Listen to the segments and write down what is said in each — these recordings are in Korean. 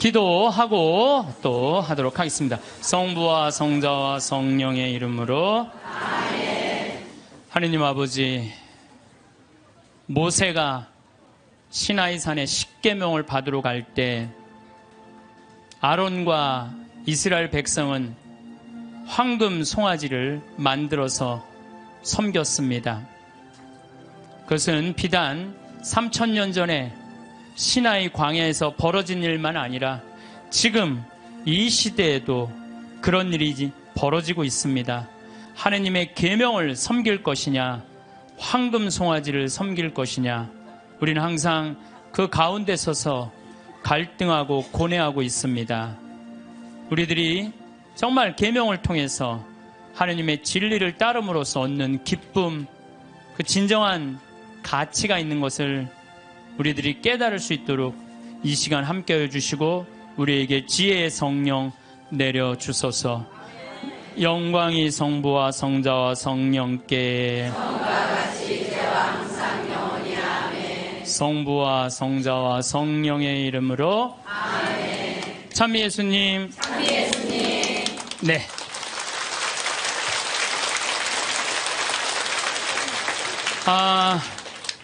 기도하고 또 하도록 하겠습니다. 성부와 성자와 성령의 이름으로 아멘. 하느님 아버지, 모세가 시나이산에 십계명을 받으러 갈 때 아론과 이스라엘 백성은 황금 송아지를 만들어서 섬겼습니다. 그것은 비단 3000년 전에 시나이 광야에서 벌어진 일만 아니라 지금 이 시대에도 그런 일이 벌어지고 있습니다. 하느님의 계명을 섬길 것이냐, 황금 송아지를 섬길 것이냐, 우리는 항상 그 가운데 서서 갈등하고 고뇌하고 있습니다. 우리들이 정말 계명을 통해서 하느님의 진리를 따름으로써 얻는 기쁨, 그 진정한 가치가 있는 것을 우리들이 깨달을 수 있도록 이 시간 함께해 주시고 우리에게 지혜의 성령 내려주소서. 영광이 성부와 성자와 성령께 성과 같이 이제와 항상 영원히 아멘. 성부와 성자와 성령의 이름으로 아멘. 찬미 예수님. 찬미 예수님. 네.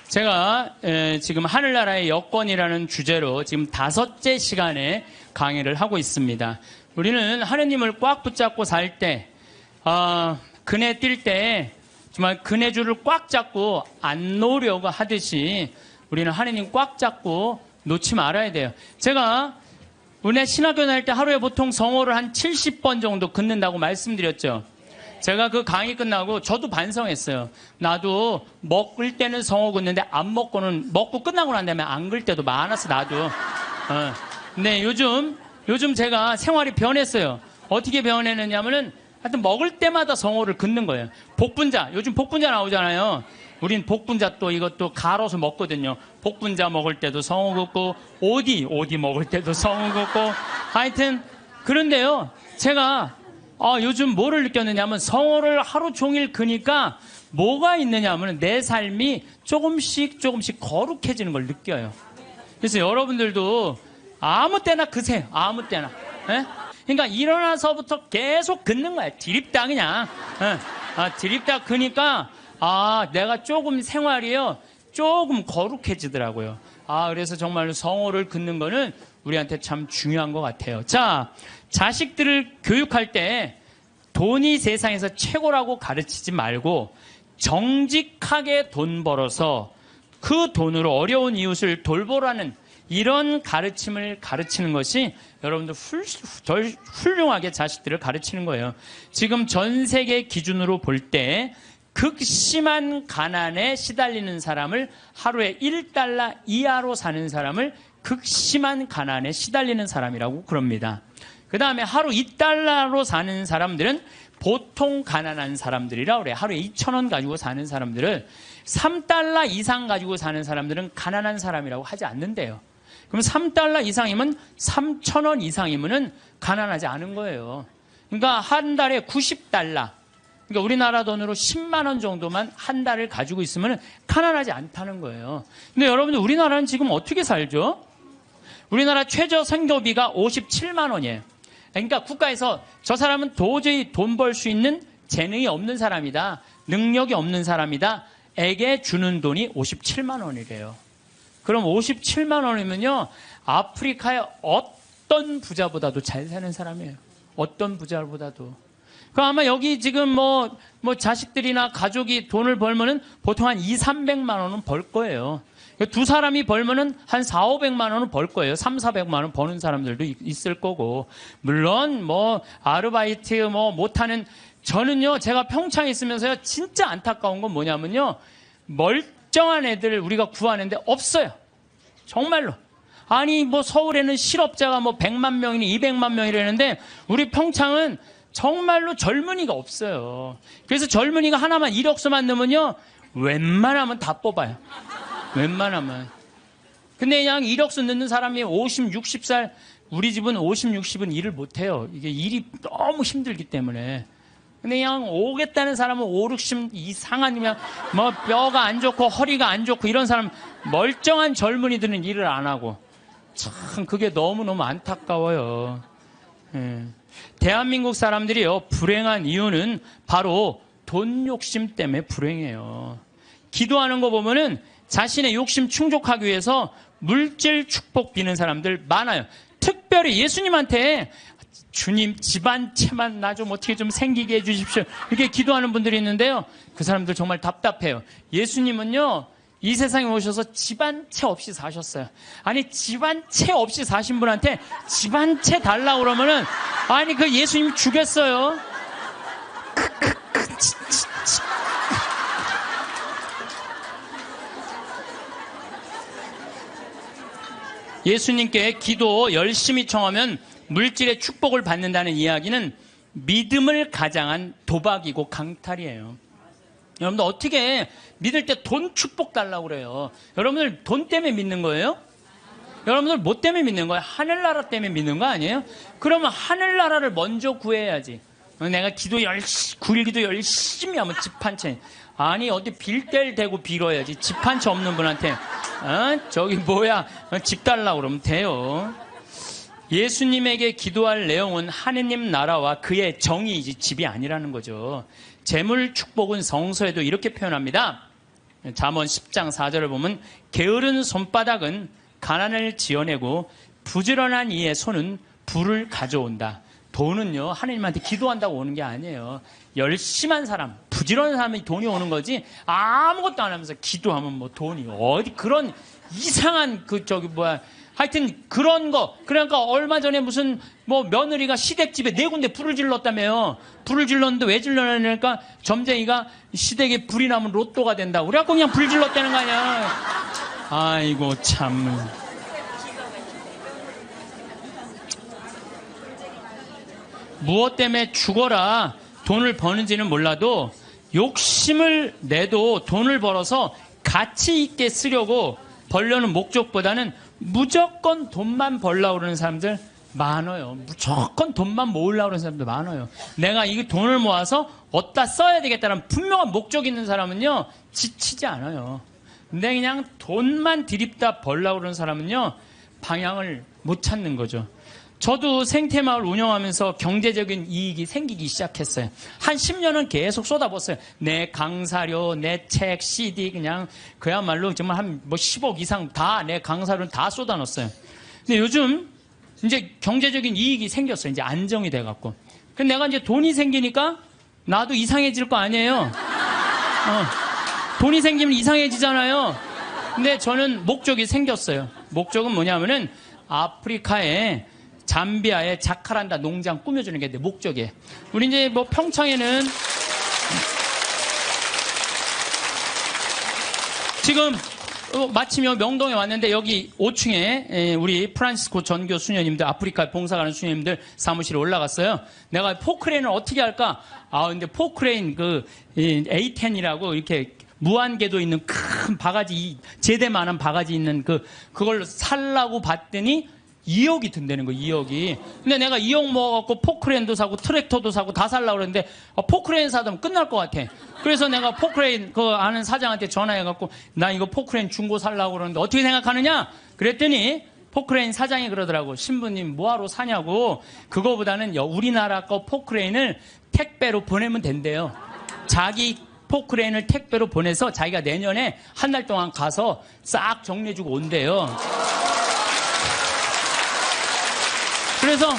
제가 지금 하늘나라의 여건이라는 주제로 지금 5째 시간에 강의를 하고 있습니다. 우리는 하느님을 꽉 붙잡고 살 때, 그네 뛸 때 정말 그네줄을 꽉 잡고 안 놓으려고 하듯이 우리는 하느님 꽉 잡고 놓지 말아야 돼요. 제가 은혜 신학교 다닐 때 하루에 보통 성호를 한 70번 정도 긋는다고 말씀드렸죠. 제가 그 강의 끝나고 저도 반성했어요. 나도 먹을 때는 성호 긋는데 안 먹고는, 먹고 끝나고 난 다음에 안 글 때도 많았어, 나도. 근데 요즘 제가 생활이 변했어요. 어떻게 변했느냐면은 하여튼 먹을 때마다 성호를 긋는 거예요. 복분자, 요즘 복분자 나오잖아요. 우린 복분자 또 이것도 갈아서 먹거든요. 복분자 먹을 때도 성호 긋고, 오디 먹을 때도 성호 긋고, 하여튼, 그런데요, 제가 요즘 뭐를 느꼈느냐면 성호를 하루 종일 그니까 뭐가 있느냐면 내 삶이 조금씩 거룩해지는 걸 느껴요. 그래서 여러분들도 아무 때나 그세요. 아무 때나. 예? 그러니까 일어나서부터 계속 긋는 거야. 디립다 그냥. 디립다 그니까 내가 조금 생활이요. 조금 거룩해지더라고요. 그래서 정말로 성호를 긋는 거는 우리한테 참 중요한 것 같아요. 자, 자식들을 교육할 때 돈이 세상에서 최고라고 가르치지 말고 정직하게 돈 벌어서 그 돈으로 어려운 이웃을 돌보라는 이런 가르침을 가르치는 것이 여러분들 훌륭하게 자식들을 가르치는 거예요. 지금 전 세계 기준으로 볼 때 극심한 가난에 시달리는 사람을 하루에 $1 이하로 사는 사람을 극심한 가난에 시달리는 사람이라고 그럽니다. 그 다음에 하루 $2로 사는 사람들은 보통 가난한 사람들이라 그래요. 하루에 2,000원 가지고 사는 사람들을 $3 이상 가지고 사는 사람들은 가난한 사람이라고 하지 않는데요. 그럼 $3 이상이면 3,000원 이상이면은 가난하지 않은 거예요. 그러니까 한 달에 $90. 그러니까 우리나라 돈으로 10만 원 정도만 한 달을 가지고 있으면 가난하지 않다는 거예요. 근데 여러분들 우리나라는 지금 어떻게 살죠? 우리나라 최저 생계비가 57만 원이에요. 그러니까 국가에서 저 사람은 도저히 돈 벌 수 있는 재능이 없는 사람이다, 능력이 없는 사람이다 에게 주는 돈이 57만 원이래요. 그럼 57만 원이면요, 아프리카의 어떤 부자보다도 잘 사는 사람이에요. 어떤 부자보다도. 그 아마 여기 지금 뭐 자식들이나 가족이 돈을 벌면은 보통 한 200~300만 원은 벌 거예요. 두 사람이 벌면은 한 400~500만 원은 벌 거예요. 300~400만 원 버는 사람들도 있을 거고. 물론 아르바이트 못하는, 저는요, 제가 평창에 있으면서요, 진짜 안타까운 건 뭐냐면요, 멀쩡한 애들 우리가 구하는데 없어요. 정말로. 아니 서울에는 실업자가 100만 명이니 200만 명이라는데 우리 평창은 정말로 젊은이가 없어요. 그래서 젊은이가 하나만 이력서만 넣으면요, 웬만하면 다 뽑아요. 웬만하면. 근데 그냥 이력서 넣는 사람이 50, 60살, 우리 집은 50, 60은 일을 못해요. 이게 일이 너무 힘들기 때문에. 근데 그냥 오겠다는 사람은 5, 60 이상한, 그냥 뼈가 안 좋고 허리가 안 좋고 이런 사람, 멀쩡한 젊은이들은 일을 안 하고 참 그게 너무너무 안타까워요. 예. 대한민국 사람들이요, 불행한 이유는 바로 돈 욕심 때문에 불행해요. 기도하는 거 보면은 자신의 욕심 충족하기 위해서 물질 축복 비는 사람들 많아요. 특별히 예수님한테 주님 집안채만 나 좀 어떻게 좀 생기게 해주십시오, 이렇게 기도하는 분들이 있는데요, 그 사람들 정말 답답해요. 예수님은요, 이 세상에 오셔서 집안채 없이 사셨어요. 아니, 집안채 없이 사신 분한테 집안채 달라고 그러면은, 아니, 그 예수님 죽겠어요. 예수님께 기도 열심히 청하면 물질의 축복을 받는다는 이야기는 믿음을 가장한 도박이고 강탈이에요. 여러분들 어떻게 믿을 때 돈 축복 달라고 그래요? 여러분들 돈 때문에 믿는 거예요? 여러분들 뭐 때문에 믿는 거예요? 하늘나라 때문에 믿는 거 아니에요? 그러면 하늘나라를 먼저 구해야지. 내가 기도 9일 기도 열심히 하면 집 한 채. 아니, 어디 빌 때를 대고 빌어야지. 집 한 채 없는 분한테 저기 뭐야, 집 달라고 그러면 돼요. 예수님에게 기도할 내용은 하느님 나라와 그의 정의이지 집이 아니라는 거죠. 재물 축복은 성서에도 이렇게 표현합니다. 잠언 10장 4절을 보면 게으른 손바닥은 가난을 지어내고 부지런한 이의 손은 부를 가져온다. 돈은요, 하느님한테 기도한다고 오는 게 아니에요. 열심한 사람, 부지런한 사람이 돈이 오는 거지, 아무것도 안 하면서 기도하면 뭐 돈이 어디, 그런 이상한 하여튼 그런 거. 그러니까 얼마 전에 무슨 뭐 며느리가 시댁집에 4군데 불을 질렀다며요. 불을 질렀는데 왜 질렀냐니까 점쟁이가 시댁에 불이 나면 로또가 된다고. 그래갖고 그냥 불 질렀다는 거 아니야. 아이고 참. 무엇 때문에 죽어라 돈을 버는지는 몰라도 욕심을 내도 돈을 벌어서 가치 있게 쓰려고 벌려는 목적보다는 무조건 돈만 벌려고 그러는 사람들 많아요. 무조건 돈만 모으려고 그러는 사람들 많아요. 내가 이 돈을 모아서 어디다 써야 되겠다는 분명한 목적이 있는 사람은요, 지치지 않아요. 근데 그냥 돈만 들입다 벌려고 그러는 사람은요, 방향을 못 찾는 거죠. 저도 생태마을 운영하면서 경제적인 이익이 생기기 시작했어요. 한 10년은 계속 쏟아붓었어요. 내 강사료, 내 책, CD, 그냥 그야말로 정말 한 10억 이상 다 내 강사료는 다 쏟아넣었어요. 근데 요즘 이제 경제적인 이익이 생겼어요. 이제 안정이 돼갖고. 근데 내가 이제 돈이 생기니까 나도 이상해질 거 아니에요. 돈이 생기면 이상해지잖아요. 근데 저는 목적이 생겼어요. 목적은 뭐냐면은 아프리카에 잠비아의 자카란다 농장 꾸며주는 게 내 목적이에요. 우리 이제 뭐 평창에는 지금 마침 명동에 왔는데 여기 5층에 우리 프란시스코 전교 수녀님들, 아프리카 봉사 가는 수녀님들 사무실에 올라갔어요. 내가 포크레인을 어떻게 할까? 근데 포크레인 A10이라고 이렇게 무한궤도 있는 큰 바가지, 제대만한 바가지 있는 그걸 살라고 봤더니 2억이 든다는 거예요, 2억이. 근데 내가 2억 모아갖고 포크레인도 사고 트랙터도 사고 다 살라고 그랬는데 포크레인 사면 끝날 것 같아. 그래서 내가 포크레인 아는 사장한테 전화해갖고 나 이거 포크레인 중고 살라고 그러는데 어떻게 생각하느냐? 그랬더니 포크레인 사장이 그러더라고. 신부님 뭐하러 사냐고. 그거보다는 우리나라 거 포크레인을 택배로 보내면 된대요. 자기 포크레인을 택배로 보내서 자기가 내년에 한 달 동안 가서 싹 정리해주고 온대요. 그래서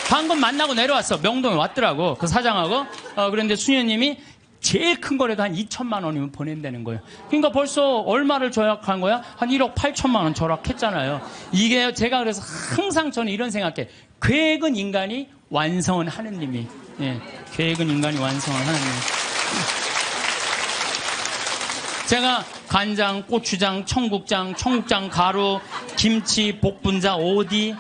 방금 만나고 내려왔어. 명동에 왔더라고. 그 사장하고. 그런데 수녀님이 제일 큰 거라도 한 2천만 원이면 보낸다는 거예요. 그러니까 벌써 얼마를 절약한 거야? 한 1억 8천만 원 절약했잖아요. 이게 제가 그래서 항상 저는 이런 생각해. 계획은 인간이 완성은 하느님이. 예, 계획은 인간이 완성은 하느님. 제가 간장, 고추장, 청국장 가루, 김치, 복분자, 오디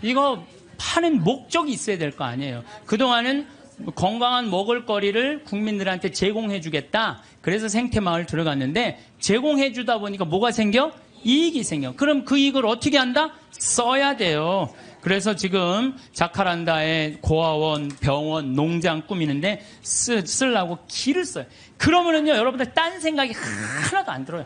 이거 파는 목적이 있어야 될 거 아니에요. 그동안은 건강한 먹을거리를 국민들한테 제공해 주겠다. 그래서 생태마을 들어갔는데 제공해 주다 보니까 뭐가 생겨? 이익이 생겨. 그럼 그 이익을 어떻게 한다? 써야 돼요. 그래서 지금 자카란다에 고아원, 병원, 농장 꾸미는데 쓰려고 길을 써요. 그러면은요, 여러분들 딴 생각이 하나도 안 들어요.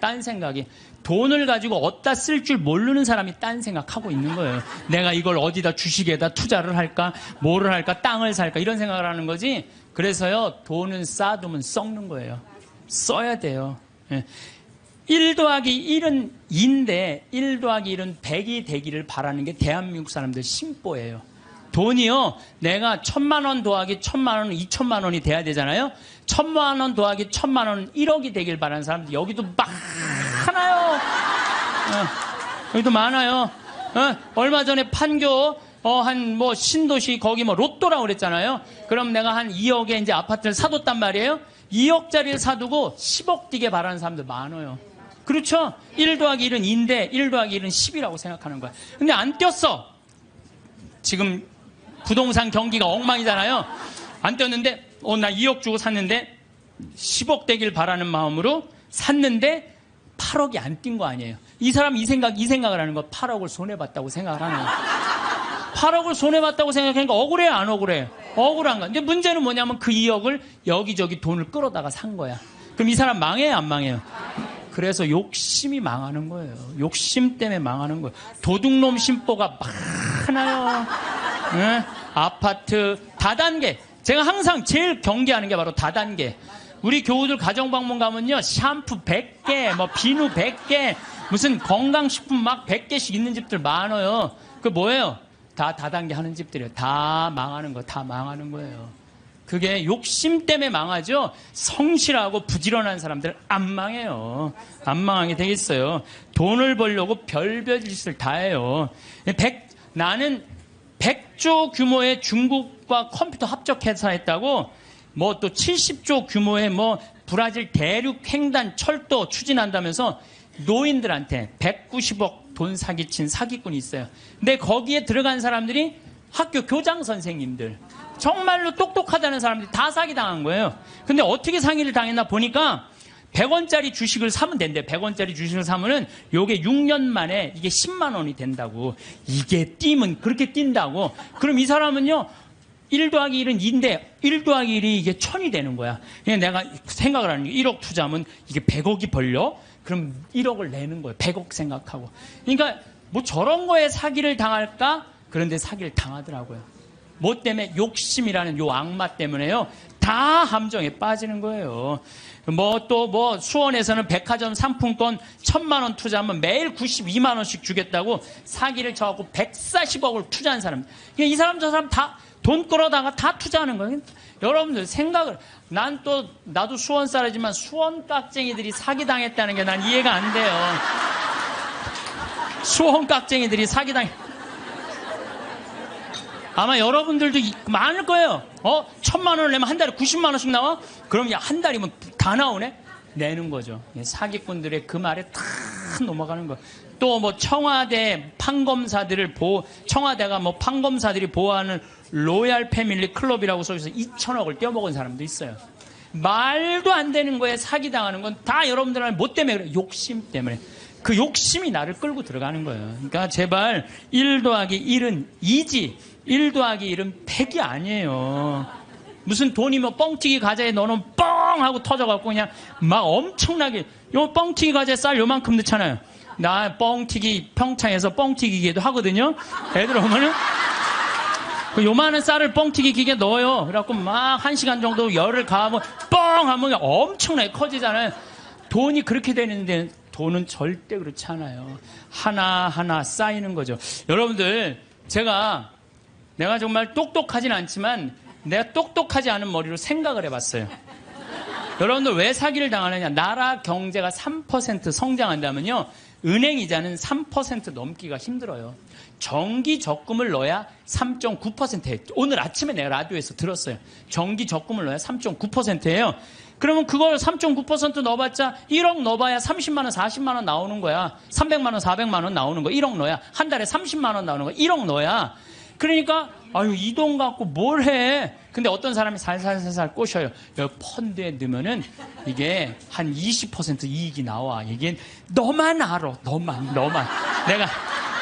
딴 생각이. 돈을 가지고 어디다 쓸 줄 모르는 사람이 딴 생각하고 있는 거예요. 내가 이걸 어디다 주식에다 투자를 할까, 뭐를 할까, 땅을 살까 이런 생각을 하는 거지. 그래서요, 돈은 쌓아두면 썩는 거예요. 써야 돼요. 1 더하기 1은 2인데 1 더하기 1은 100이 되기를 바라는 게 대한민국 사람들 심보예요. 돈이요, 내가 1000만 원 더하기 1000만 원은 2000만 원이 돼야 되잖아요. 1000만 원 더하기 1000만 원은 1억이 되길 바라는 사람들 여기도 많아요. 여기도 많아요. 얼마 전에 판교 한 신도시 거기 로또라고 그랬잖아요. 그럼 내가 한 2억에 이제 아파트를 사뒀단 말이에요. 2억짜리를 사두고 10억 뛰게 바라는 사람들 많아요. 그렇죠? 1 더하기 1은 2인데 1 더하기 1은 10이라고 생각하는 거야. 근데 안 뛰었어. 지금 부동산 경기가 엉망이잖아요. 안 뛰었는데 나 2억 주고 샀는데 10억 되길 바라는 마음으로 샀는데 8억이 안 뛴 거 아니에요. 이 사람 이 생각을 하는 거 8억을 손해봤다고 생각을 하는 거예요. 8억을 손해봤다고 생각하니까 억울해요, 안 억울해요? 억울한 거야. 근데 문제는 뭐냐면 그 2억을 여기저기 돈을 끌어다가 산 거야. 그럼 이 사람 망해요, 안 망해요? 그래서 욕심이 망하는 거예요. 욕심 때문에 망하는 거예요. 도둑놈 심보가 많아요. 네? 아파트 다단계. 제가 항상 제일 경계하는 게 바로 다단계. 우리 교우들 가정방문 가면요, 샴푸 100개, 비누 100개, 무슨 건강식품 막 100개씩 있는 집들 많아요. 그 뭐예요? 다 다단계 하는 집들이에요. 다 망하는 거, 다 망하는 거예요. 그게 욕심 때문에 망하죠. 성실하고 부지런한 사람들 안 망해요. 안 망하게 되겠어요. 돈을 벌려고 별별 짓을 다 해요. 나는 100조 규모의 중국과 컴퓨터 합작회사 했다고 또 70조 규모의 브라질 대륙 횡단 철도 추진한다면서 노인들한테 190억 돈 사기친 사기꾼이 있어요. 근데 거기에 들어간 사람들이 학교 교장 선생님들, 정말로 똑똑하다는 사람들이 다 사기당한 거예요. 근데 어떻게 사기를 당했나 보니까 100원짜리 주식을 사면 된대. 100원짜리 주식을 사면은 요게 6년 만에 이게 10만 원이 된다고. 이게 뛰면 그렇게 뛴다고. 그럼 이 사람은요, 1 더하기 1은 2인데 1 더하기 1이 이게 1000이 되는 거야. 그냥 내가 생각을 하는 게 1억 투자하면 이게 100억이 벌려? 그럼 1억을 내는 거예요. 100억 생각하고. 그러니까 저런 거에 사기를 당할까? 그런데 사기를 당하더라고요. 뭐 때문에? 욕심이라는 요 악마 때문에요. 다 함정에 빠지는 거예요. 수원에서는 백화점 상품권 1000만 원 투자하면 매일 92만 원씩 주겠다고 사기를 쳐갖고 140억을 투자한 사람. 이 사람 저 사람 다 돈 끌어다가 다 투자하는 거예요. 여러분들 생각을, 나도 수원 사람이지만 수원 깍쟁이들이 사기당했다는 게 난 이해가 안 돼요. 수원 깍쟁이들이 사기당했. 아마 여러분들도 많을 거예요. 1000만 원을 내면 한 달에 90만 원씩 나와? 그럼 한 달이면 다 나오네? 내는 거죠. 사기꾼들의 그 말에 다 넘어가는 거예요. 또 청와대 판검사들을 청와대가 판검사들이 보호하는 로얄 패밀리 클럽이라고 써있어서 2천억을 떼어먹은 사람도 있어요. 말도 안 되는 거에 사기당하는 건 다 여러분들은 뭐 때문에 그래요? 욕심 때문에. 그 욕심이 나를 끌고 들어가는 거예요. 그러니까 제발 1 더하기 1은 2지 1 더하기 1은 100이 아니에요. 무슨 돈이 뻥튀기 과자에 넣어놓으면 뻥 하고 터져갖고 그냥 막 엄청나게, 요 뻥튀기 과자에 쌀 요만큼 넣잖아요. 나 뻥튀기 평창에서 뻥튀기 기계도 하거든요. 애들 오면은 그 요만한 쌀을 뻥튀기 기계에 넣어요. 그래갖고 막 1시간 정도 열을 가하면 뻥 하면 엄청나게 커지잖아요. 돈이 그렇게 되는데 돈은 절대 그렇지 않아요. 하나하나 쌓이는 거죠. 여러분들, 내가 정말 똑똑하진 않지만 내가 똑똑하지 않은 머리로 생각을 해봤어요. 여러분들 왜 사기를 당하느냐? 나라 경제가 3% 성장한다면요, 은행 이자는 3% 넘기가 힘들어요. 정기 적금을 넣어야 3.9%예요. 오늘 아침에 내가 라디오에서 들었어요. 정기 적금을 넣어야 3.9%예요. 그러면 그걸 3.9% 넣어봤자 1억 넣어봐야 30만 원, 40만 원 나오는 거야. 300만 원, 400만 원 나오는 거야. 1억 넣어야. 한 달에 30만 원 나오는 거야. 1억 넣어야. 그러니까 이 돈 갖고 뭘 해? 근데 어떤 사람이 살살살살 꼬셔요. 여기 펀드에 넣으면은 이게 한 20% 이익이 나와. 이게 너만 알아. 너만. 내가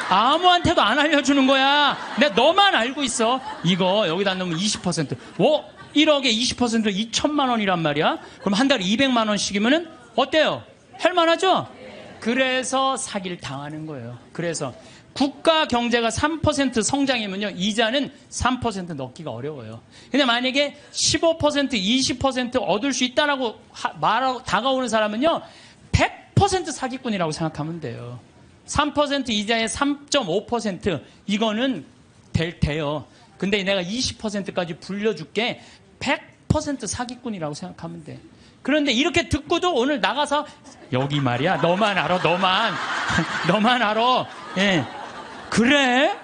아무한테도 안 알려주는 거야. 내가 너만 알고 있어. 이거 여기다 넣으면 20%. 1억에 20% 2천만 원이란 말이야. 그럼 한 달에 200만 원씩이면은 어때요? 할만하죠? 그래서 사기를 당하는 거예요. 그래서 국가 경제가 3% 성장이면요, 이자는 3% 넣기가 어려워요. 근데 만약에 15%, 20% 얻을 수 있다라고 말하고 다가오는 사람은요, 100% 사기꾼이라고 생각하면 돼요. 3% 이자에 3.5% 이거는 돼요. 근데 내가 20%까지 불려줄게. 100% 사기꾼이라고 생각하면 돼. 그런데 이렇게 듣고도 오늘 나가서 여기 말이야, 너만 알아, 너만 알아. 예. 그래?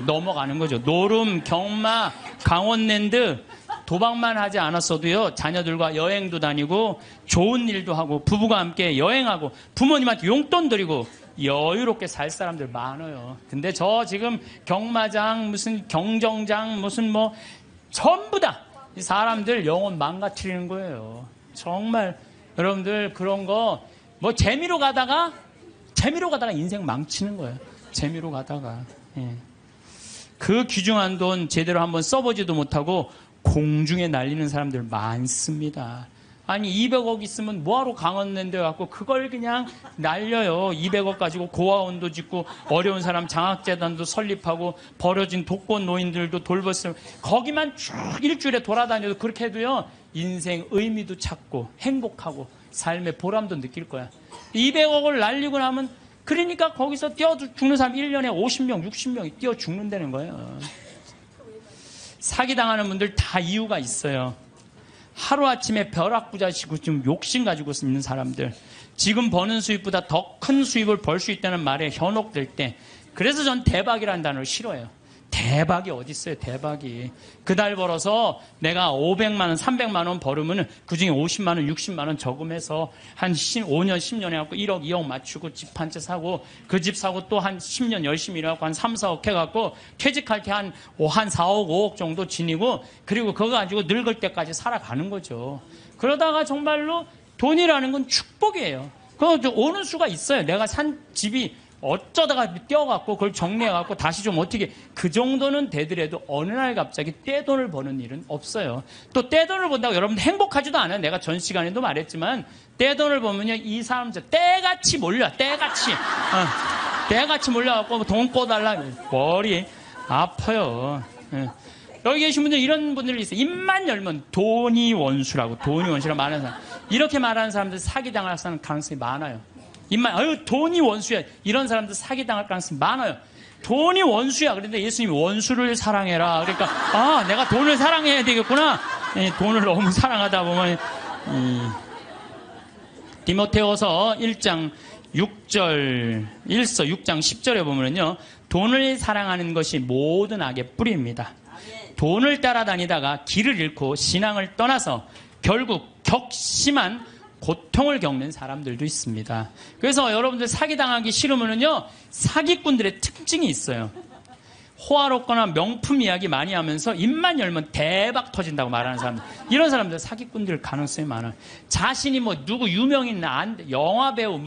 넘어가는 거죠. 노름, 경마, 강원랜드 도박만 하지 않았어도요, 자녀들과 여행도 다니고 좋은 일도 하고 부부가 함께 여행하고 부모님한테 용돈 드리고 여유롭게 살 사람들 많아요. 근데 저 지금 경마장, 무슨 경정장, 무슨 뭐 전부 다 이 사람들 영혼 망가뜨리는 거예요. 정말 여러분들 그런 거 뭐 재미로 가다가 인생 망치는 거예요. 재미로 가다가. 예. 그 귀중한 돈 제대로 한번 써보지도 못하고 공중에 날리는 사람들 많습니다. 아니 200억 있으면 뭐하러 강원랜드 갖고 그걸 그냥 날려요. 200억 가지고 고아원도 짓고 어려운 사람 장학재단도 설립하고 버려진 독거 노인들도 돌봤으면 거기만 쭉 일주일에 돌아다녀도 그렇게 해도요, 인생 의미도 찾고 행복하고 삶의 보람도 느낄 거야. 200억을 날리고 나면 그러니까 거기서 뛰어 죽는 사람 1년에 50명, 60명이 뛰어 죽는다는 거예요. 사기당하는 분들 다 이유가 있어요. 하루아침에 벼락부자시고 좀 욕심 가지고 있는 사람들, 지금 버는 수입보다 더 큰 수입을 벌 수 있다는 말에 현혹될 때, 그래서 전 대박이라는 단어를 싫어해요. 대박이 어디 있어요, 대박이. 그달 벌어서 내가 500만 원, 300만 원 벌으면 그중에 50만 원, 60만 원 저금해서 한 5년, 10년 해갖고 1억, 2억 맞추고 집 한 채 사고 그 집 사고 또 한 10년 열심히 일해갖고 한 3, 4억 해갖고 퇴직할 때 한 4억, 5억 정도 지니고 그리고 그거 가지고 늙을 때까지 살아가는 거죠. 그러다가 정말로 돈이라는 건 축복이에요. 그거 오는 수가 있어요. 내가 산 집이 어쩌다가 떼어갖고 그걸 정리해갖고 다시 좀 어떻게 그 정도는 되더라도 어느 날 갑자기 떼돈을 버는 일은 없어요. 또 떼돈을 번다고 여러분들 행복하지도 않아요. 내가 전 시간에도 말했지만 떼돈을 보면요, 이 사람들 떼같이 몰려. 떼같이 몰려갖고 돈 꿔달라. 머리 아파요. 여기 계신 분들 이런 분들이 있어요. 입만 열면 돈이 원수라고 말하는 사람. 이렇게 말하는 사람들 사기당할 가능성이 많아요. 돈이 원수야. 이런 사람들 사기당할 가능성이 많아요. 돈이 원수야. 그런데 예수님이 원수를 사랑해라. 그러니까, 내가 돈을 사랑해야 되겠구나. 돈을 너무 사랑하다 보면, 디모데후서 1장 6절, 6장 10절에 보면요, 돈을 사랑하는 것이 모든 악의 뿌리입니다. 돈을 따라다니다가 길을 잃고 신앙을 떠나서 결국 격심한 고통을 겪는 사람들도 있습니다. 그래서 여러분들 사기당하기 싫으면요, 사기꾼들의 특징이 있어요. 호화롭거나 명품 이야기 많이 하면서 입만 열면 대박 터진다고 말하는 사람들, 이런 사람들 사기꾼들 가능성이 많아요. 자신이 뭐 누구 유명인 영화배우,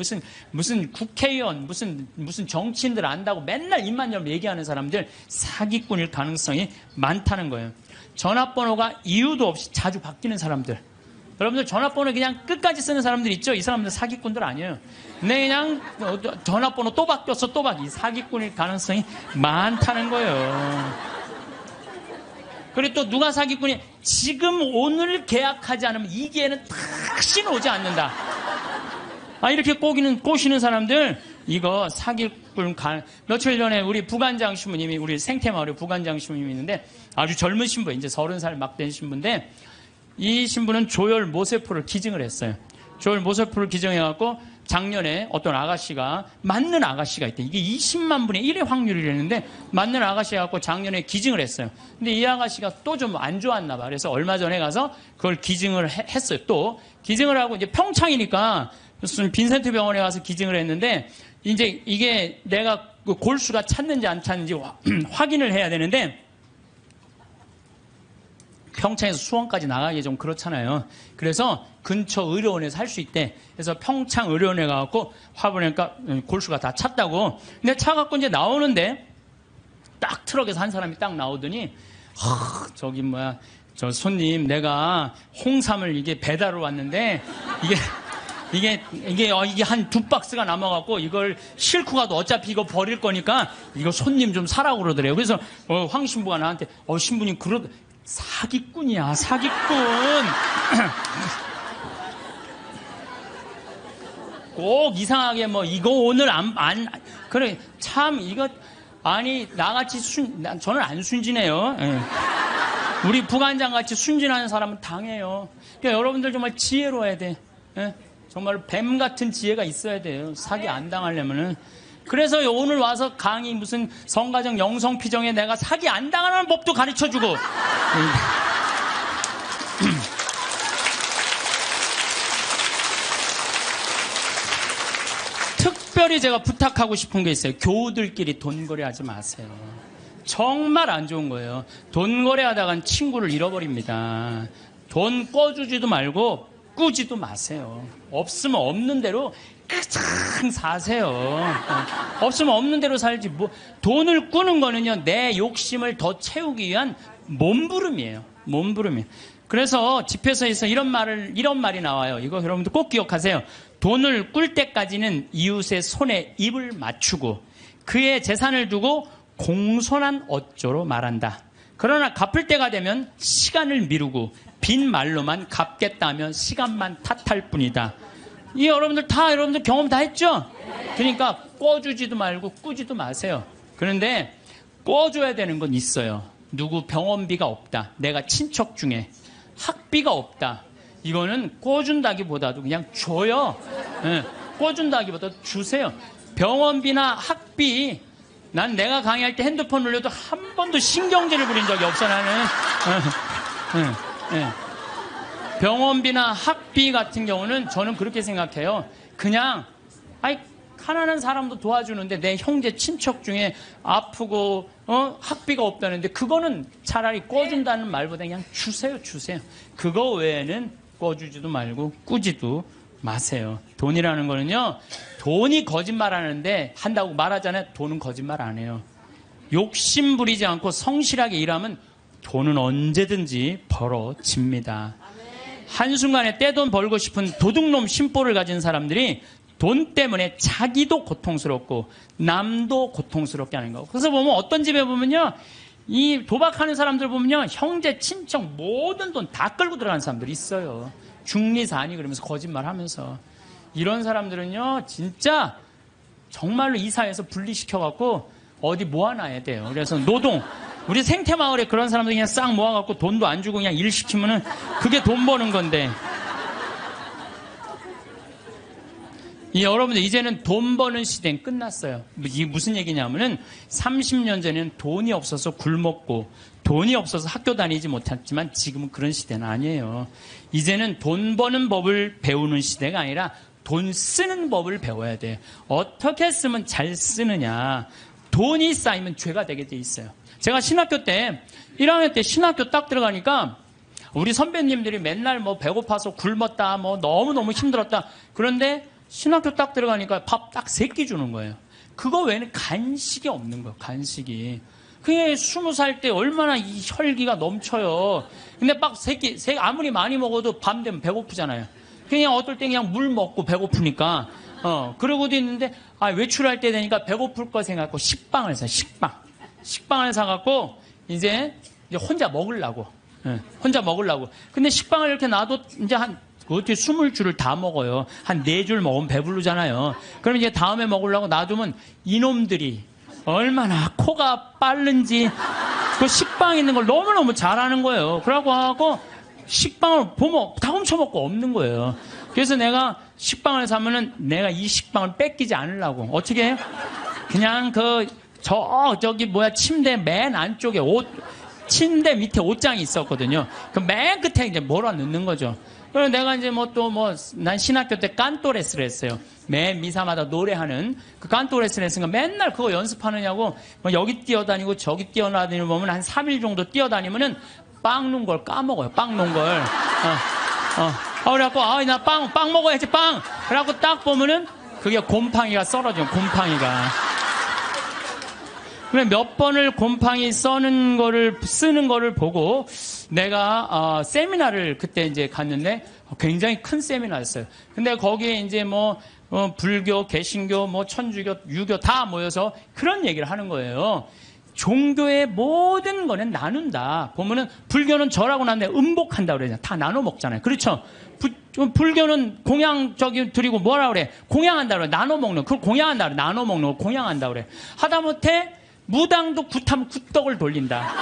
무슨 국회의원, 무슨 정치인들 안다고 맨날 입만 열면 얘기하는 사람들 사기꾼일 가능성이 많다는 거예요. 전화번호가 이유도 없이 자주 바뀌는 사람들, 여러분들 전화번호 그냥 끝까지 쓰는 사람들 있죠? 이 사람들 사기꾼들 아니에요. 근데 그냥 전화번호 또 바뀌었어, 이 사기꾼일 가능성이 많다는 거예요. 그리고 또 누가 사기꾼이 지금 오늘 계약하지 않으면 이 기회는 다시 오지 않는다. 이렇게 꼬시는 사람들, 이거 사기꾼 며칠 전에 우리 부관장 신부님이, 우리 생태마을에 부관장 신부님이 있는데 아주 젊은 신부, 이제 30살 막 된 신부인데, 이 신부는 조혈 모세포를 기증을 했어요. 조혈 모세포를 기증해갖고 작년에 어떤 아가씨가, 맞는 아가씨가 있대. 이게 20만 분의 1의 확률이랬는데 맞는 아가씨가 갖고 작년에 기증을 했어요. 근데 이 아가씨가 또 좀 안 좋았나 봐. 그래서 얼마 전에 가서 그걸 기증을 했어요. 또 기증을 하고, 이제 평창이니까 무슨 빈센트 병원에 가서 기증을 했는데, 이제 이게 내가 그 골수가 찼는지 안 찼는지 확인을 해야 되는데, 평창에서 수원까지 나가기 좀 그렇잖아요. 그래서 근처 의료원에서 할 수 있대. 그래서 평창 의료원에 가갖고 화보니까 골수가 다 찼다고. 근데 차 갖고 이제 나오는데 딱 트럭에서 한 사람이 딱 나오더니, 저 손님, 내가 홍삼을 이게 배달을 왔는데 이게 이게 한 2박스가 남아갖고 이걸 싣고 가도 어차피 이거 버릴 거니까 이거 손님 좀 사라고 그러더래요. 그래서 황 신부가 나한테 신부님 사기꾼이야, 사기꾼. 꼭 이상하게 이거 오늘 그래 참 이거 아니 나같이 저는 안 순진해요. 예. 우리 부관장 같이 순진한 사람은 당해요. 그러니까 여러분들 정말 지혜로워야 돼. 예? 정말 뱀 같은 지혜가 있어야 돼요. 사기 안 당하려면은. 그래서 오늘 와서 강의 무슨 성가정 영성피정에 내가 사기 안 당하는 법도 가르쳐주고. 특별히 제가 부탁하고 싶은 게 있어요. 교우들끼리 돈거래하지 마세요. 정말 안 좋은 거예요. 돈거래하다간 친구를 잃어버립니다. 돈 꿔주지도 말고 꾸지도 마세요. 없으면 없는 대로 그냥 사세요. 없으면 없는 대로 살지. 돈을 꾸는 거는요, 내 욕심을 더 채우기 위한 몸부림이에요. 몸부림이에요. 그래서 집회서에서 이런 말이 나와요. 이거 여러분들 꼭 기억하세요. 돈을 꿀 때까지는 이웃의 손에 입을 맞추고 그의 재산을 두고 공손한 어조로 말한다. 그러나 갚을 때가 되면 시간을 미루고 빈 말로만 갚겠다면 시간만 탓할 뿐이다. 이 여러분들 경험 다 했죠? 그러니까 꿔주지도 말고 꾸지도 마세요. 그런데 꿔줘야 되는 건 있어요. 누구 병원비가 없다. 내가 친척 중에 학비가 없다. 이거는 꿔준다기보다도 그냥 줘요. 네, 꿔준다기보다도 주세요. 병원비나 학비, 난 내가 강의할 때 핸드폰 울려도 한 번도 신경질을 부린 적이 없어, 나는. 병원비나 학비 같은 경우는 저는 그렇게 생각해요. 그냥, 가난한 사람도 도와주는데 내 형제 친척 중에 아프고, 학비가 없다는데 그거는 차라리 꿔준다는 말보다 그냥 주세요. 그거 외에는 꿔주지도 말고 꾸지도 마세요. 돈이라는 거는요, 돈이 거짓말하는데 한다고 말하잖아요. 돈은 거짓말 안 해요. 욕심 부리지 않고 성실하게 일하면 돈은 언제든지 벌어집니다. 한순간에 떼돈 벌고 싶은 도둑놈 심보를 가진 사람들이 돈 때문에 자기도 고통스럽고 남도 고통스럽게 하는 거고. 그래서 보면 어떤 집에 보면요, 이 도박하는 사람들 보면요, 형제, 친척 모든 돈 다 끌고 들어가는 사람들이 있어요. 중리사니 그러면서 거짓말 하면서. 이런 사람들은요, 진짜 정말로 이 사회에서 분리시켜갖고 어디 모아놔야 돼요. 그래서 우리 생태마을에 그런 사람들 그냥 싹 모아갖고 돈도 안 주고 그냥 일 시키면은 그게 돈 버는 건데. 여러분들 이제는 돈 버는 시대는 끝났어요. 이게 무슨 얘기냐면은 30년 전에는 돈이 없어서 굶었고 돈이 없어서 학교 다니지 못했지만 지금은 그런 시대는 아니에요. 이제는 돈 버는 법을 배우는 시대가 아니라 돈 쓰는 법을 배워야 돼요. 어떻게 쓰면 잘 쓰느냐. 돈이 쌓이면 죄가 되게 돼 있어요. 제가 신학교 때 1학년 때 신학교 딱 들어가니까 우리 선배님들이 맨날 배고파서 굶었다, 너무너무 힘들었다. 그런데 신학교 딱 들어가니까 밥 딱 3끼 주는 거예요. 그거 외에는 간식이 없는 거예요. 간식이. 그게 20살 때 얼마나 이 혈기가 넘쳐요. 근데 밥 3끼, 아무리 많이 먹어도 밤 되면 배고프잖아요. 그냥 어떨 때 그냥 물 먹고 배고프니까. 그러고도 있는데, 외출할 때 되니까 배고플 거 생각하고 식빵을 사요. 식빵을 사갖고 이제 혼자 먹으려고. 혼자 먹으려고. 근데 식빵을 이렇게 놔도 이제 어떻게 20줄을 다 먹어요. 한 4줄 먹으면 배부르잖아요. 그럼 이제 다음에 먹으려고 놔두면 이놈들이 얼마나 코가 빠른지 그 식빵 있는 걸 너무너무 잘하는 거예요. 그러고 하고 식빵을 보면 다 훔쳐먹고 없는 거예요. 그래서 내가 식빵을 사면은 내가 이 식빵을 뺏기지 않으려고 어떻게 해요? 그냥 저기 침대 맨 안쪽에 침대 밑에 옷장이 있었거든요. 그 맨 끝에 이제 몰아 넣는 거죠. 그래서 내가 이제 난 신학교 때 깐또레스를 했어요. 매 미사마다 노래하는 그 깐또레스를 했으니까 맨날 그거 연습하느냐고 여기 뛰어다니고 저기 뛰어다니고 보면 한 3일 정도 뛰어다니면은 빵 놓은 걸 까먹어요. 빵 놓은 걸. 그래갖고, 나 빵 먹어야지, 빵! 그래갖고 딱 보면은 그게 곰팡이가 썰어져요. 곰팡이가. 그래 몇 번을 곰팡이 쓰는 거를 보고 내가 세미나를 그때 이제 갔는데 굉장히 큰 세미나였어요. 근데 거기에 이제 불교, 개신교, 천주교, 유교 다 모여서 그런 얘기를 하는 거예요. 종교의 모든 거는 나눈다. 보면은 불교는 절하고 난 다음에 음복한다 그러잖아요. 다 나눠 먹잖아요. 그렇죠? 불교는 공양 드리고 뭐라 그래? 공양한다 그래. 나눠 먹는. 그걸 공양한다 그래. 나눠 먹는 거 공양한다 그래. 하다못해 무당도 굿하면 굿떡을 돌린다.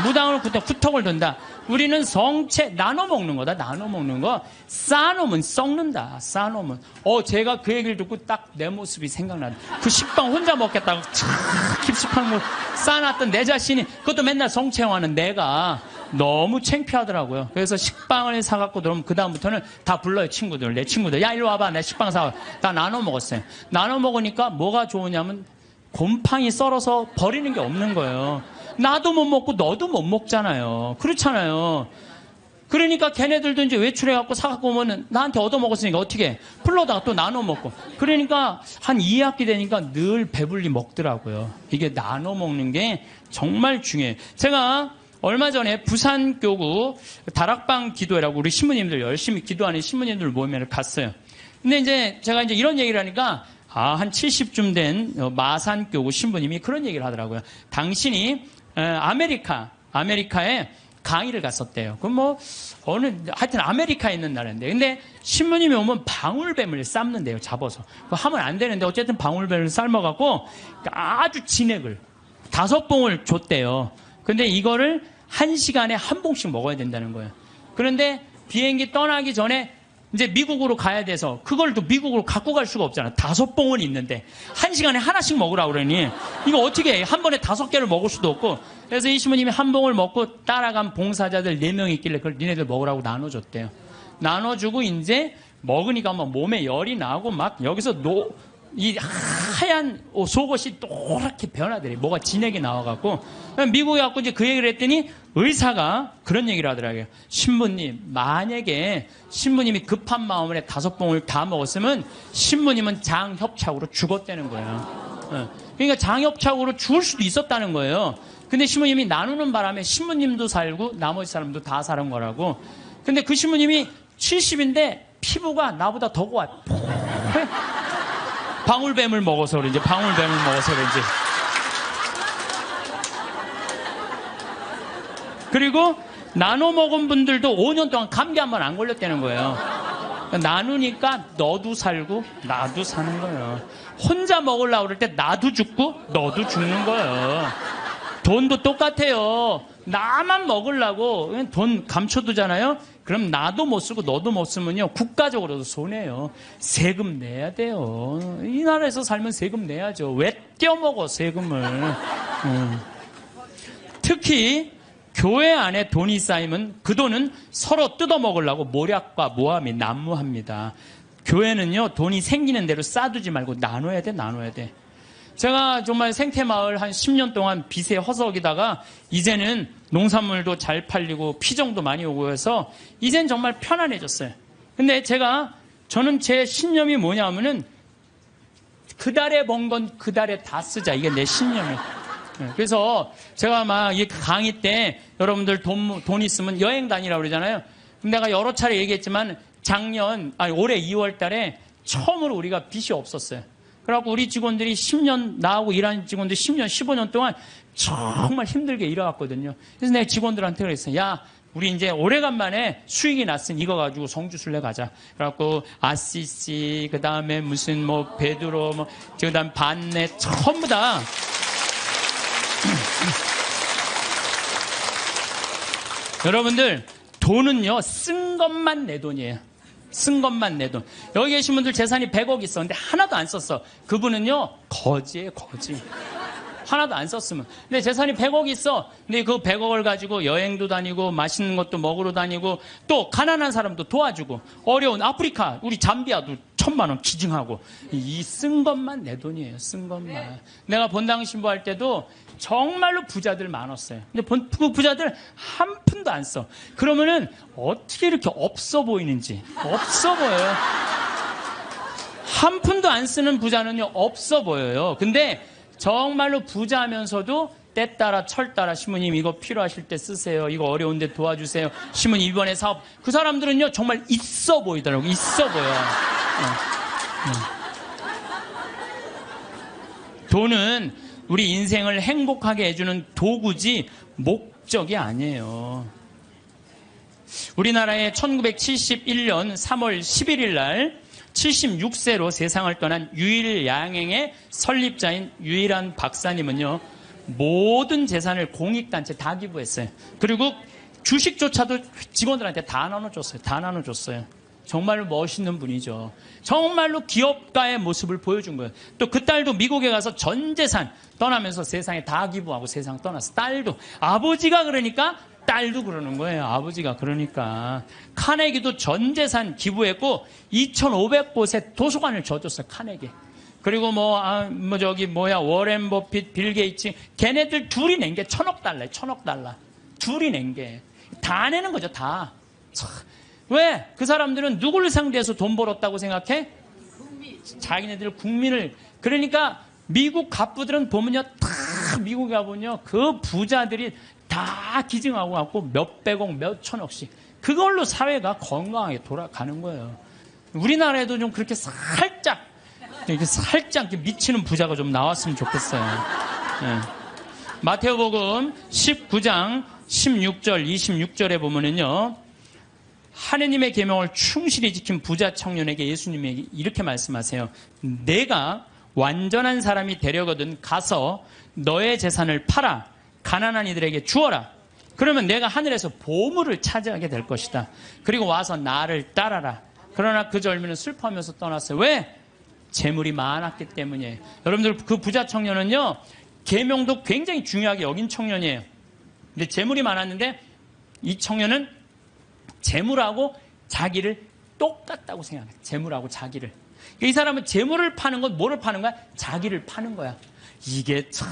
무당으로 굿떡을 돈다. 우리는 성체 나눠 먹는 거다. 나눠 먹는 거. 쌓아놓으면 썩는다. 쌓아놓으면. 제가 그 얘기를 듣고 딱 내 모습이 생각나네. 그 식빵 혼자 먹겠다고 깊숙한 걸 쌓아놨던 내 자신이 그것도 맨날 성체화하는 내가 너무 창피하더라고요. 그래서 식빵을 사갖고 그러면 그 다음부터는 다 불러요. 내 친구들. 야 일로 와봐. 내 식빵 사와. 다 나눠 먹었어요. 나눠 먹으니까 뭐가 좋으냐면 곰팡이 썰어서 버리는 게 없는 거예요. 나도 못 먹고 너도 못 먹잖아요. 그렇잖아요. 그러니까 걔네들도 이제 외출해갖고 사갖고 오면은 나한테 얻어먹었으니까 어떻게 해? 풀러다가 또 나눠 먹고. 그러니까 한 2학기 되니까 늘 배불리 먹더라고요. 이게 나눠 먹는 게 정말 중요해요. 제가 얼마 전에 부산교구 다락방 기도회라고 우리 신부님들 열심히 기도하는 신부님들 모임을 갔어요. 근데 이제 제가 이제 이런 얘기를 하니까 한 70쯤 된 마산교구 신부님이 그런 얘기를 하더라고요. 당신이 아메리카에 강의를 갔었대요. 그럼 하여튼 아메리카에 있는 나라인데. 근데 신부님이 오면 방울뱀을 삶는데요, 잡아서. 그거 하면 안 되는데, 어쨌든 방울뱀을 삶아갖고 아주 진액을 5봉을 줬대요. 근데 이거를 1시간에 한 봉씩 먹어야 된다는 거예요. 그런데 비행기 떠나기 전에 이제 미국으로 가야 돼서 그걸 또 미국으로 갖고 갈 수가 없잖아. 5봉은 있는데 1시간에 하나씩 먹으라 그러니 이거 어떻게 해? 한 번에 5개를 먹을 수도 없고. 그래서 이 신부님이 한 봉을 먹고 따라간 봉사자들 4명 있길래 그걸 니네들 먹으라고 나눠줬대요. 나눠주고 이제 먹으니까 막 몸에 열이 나고 막 여기서 이 하얀 속옷이 노랗게 변하더래. 뭐가 진액이 나와갖고. 미국에 갖고 이제 그 얘기를 했더니 의사가 그런 얘기를 하더라고요. 신부님, 만약에 신부님이 급한 마음에 5봉을 다 먹었으면 신부님은 장협착으로 죽었다는 거예요. 그러니까 장협착으로 죽을 수도 있었다는 거예요. 근데 신부님이 나누는 바람에 신부님도 살고 나머지 사람도 다 사는 거라고. 근데 그 신부님이 70인데 피부가 나보다 더 고와요. 방울뱀을 먹어서 그런지. 그리고 나눠 먹은 분들도 5년 동안 감기 한 번 안 걸렸다는 거예요. 나누니까 너도 살고 나도 사는 거예요. 혼자 먹으려고 그럴 때 나도 죽고 너도 죽는 거예요. 돈도 똑같아요. 나만 먹으려고 돈 감춰두잖아요. 그럼 나도 못 쓰고 너도 못 쓰면요, 국가적으로도 손해요. 세금 내야 돼요. 이 나라에서 살면 세금 내야죠. 왜 떼어먹어 세금을. 특히 교회 안에 돈이 쌓이면 그 돈은 서로 뜯어먹으려고 모략과 모함이 난무합니다. 교회는요, 돈이 생기는 대로 쌓아두지 말고 나눠야 돼. 제가 정말 생태마을 한 10년 동안 빚에 허덕이다가 이제는 농산물도 잘 팔리고 피정도 많이 오고 해서 이젠 정말 편안해졌어요. 근데 저는 제 신념이 뭐냐면은 그달에 번 건 그달에 다 쓰자. 이게 내 신념이에요. 그래서 제가 막 이 강의 때 여러분들 돈 있으면 여행 다니라고 그러잖아요. 내가 여러 차례 얘기했지만 올해 2월 달에 처음으로 우리가 빚이 없었어요. 그래갖고 우리 직원들이 10년, 나하고 일하는 직원들이 10년, 15년 동안 정말 힘들게 일해왔거든요. 그래서 내가 직원들한테 그랬어요. 야, 우리 이제 오래간만에 수익이 났으니 이거 가지고 성주순례 가자. 그래갖고 아시시, 그 다음에 무슨 베드로, 그 다음 반내, 전부 다. 여러분들, 돈은요, 쓴 것만 내 돈이에요. 쓴 것만 내 돈. 여기 계신 분들 재산이 100억 있었는데 하나도 안 썼어. 그분은요, 거지예요, 거지. 하나도 안 썼으면. 근데 재산이 100억 있어. 근데 그 100억을 가지고 여행도 다니고 맛있는 것도 먹으러 다니고 또 가난한 사람도 도와주고 어려운 아프리카, 우리 잠비아도 1,000만 원 기증하고. 이 쓴 것만 내 돈이에요, 쓴 것만. 내가 본당 신부할 때도 정말로 부자들 많았어요. 근데 그 부자들 한 푼도 안 써. 그러면은 어떻게 이렇게 없어 보이는지. 없어 보여요. 한 푼도 안 쓰는 부자는요, 없어 보여요. 근데 정말로 부자면서도 때 따라 철 따라 신부님 이거 필요하실 때 쓰세요. 이거 어려운데 도와주세요. 신부님 이번에 사업. 그 사람들은요 정말 있어 보이더라고요. 있어 보여. 돈은 우리 인생을 행복하게 해주는 도구지 목적이 아니에요. 우리나라에 1971년 3월 11일 날 76세로 세상을 떠난 유일양행의 설립자인 유일한 박사님은요, 모든 재산을 공익단체 다 기부했어요. 그리고 주식조차도 직원들한테 다 나눠줬어요. 다 나눠줬어요. 정말로 멋있는 분이죠. 정말로 기업가의 모습을 보여준 거예요. 또 그 딸도 미국에 가서 전 재산 떠나면서 세상에 다 기부하고 세상 떠났어. 딸도. 아버지가 그러니까 딸도 그러는 거예요. 아버지가 그러니까. 카네기도 전 재산 기부했고 2,500곳에 도서관을 져줬어요. 카네기. 그리고 워렌 버핏, 빌 게이츠, 걔네들 둘이 낸 게 1,000억 달러예요. 1,000억 달러. 둘이 낸 게. 다 내는 거죠. 다. 왜? 그 사람들은 누구를 상대해서 돈 벌었다고 생각해? 자기네들 국민을. 그러니까 미국 갑부들은 보면요, 다 미국에 가보면요, 그 부자들이 다 기증하고 갖고 몇백억, 몇천억씩. 그걸로 사회가 건강하게 돌아가는 거예요. 우리나라에도 좀 그렇게 살짝 미치는 부자가 좀 나왔으면 좋겠어요. 네. 마태오복음 19장 16절, 26절에 보면은요, 하느님의 계명을 충실히 지킨 부자 청년에게 예수님이 이렇게 말씀하세요. 내가 완전한 사람이 되려거든 가서 너의 재산을 팔아 가난한 이들에게 주어라. 그러면 내가 하늘에서 보물을 차지하게 될 것이다. 그리고 와서 나를 따라라. 그러나 그 젊은이는 슬퍼하면서 떠났어요. 왜? 재물이 많았기 때문이에요. 여러분들 그 부자 청년은요, 계명도 굉장히 중요하게 여긴 청년이에요. 근데 재물이 많았는데 이 청년은 재물하고 자기를 똑같다고 생각해요. 재물하고 자기를. 이 사람은 재물을 파는 건 뭐를 파는 거야? 자기를 파는 거야. 이게 참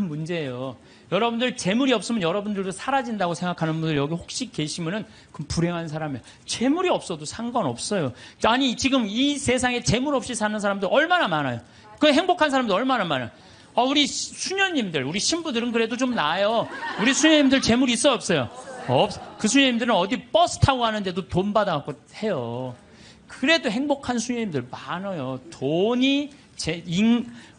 문제예요. 여러분들 재물이 없으면 여러분들도 사라진다고 생각하는 분들 여기 혹시 계시면은 그럼 불행한 사람이에요. 재물이 없어도 상관없어요. 아니 지금 이 세상에 재물 없이 사는 사람들 얼마나 많아요. 그 행복한 사람들 얼마나 많아요. 우리 수녀님들, 우리 신부들은 그래도 좀 나아요. 우리 수녀님들 재물이 있어요, 없어요? 그 수녀님들은 어디 버스 타고 가는데도 돈 받아갖고 해요. 그래도 행복한 수녀님들 많아요. 돈이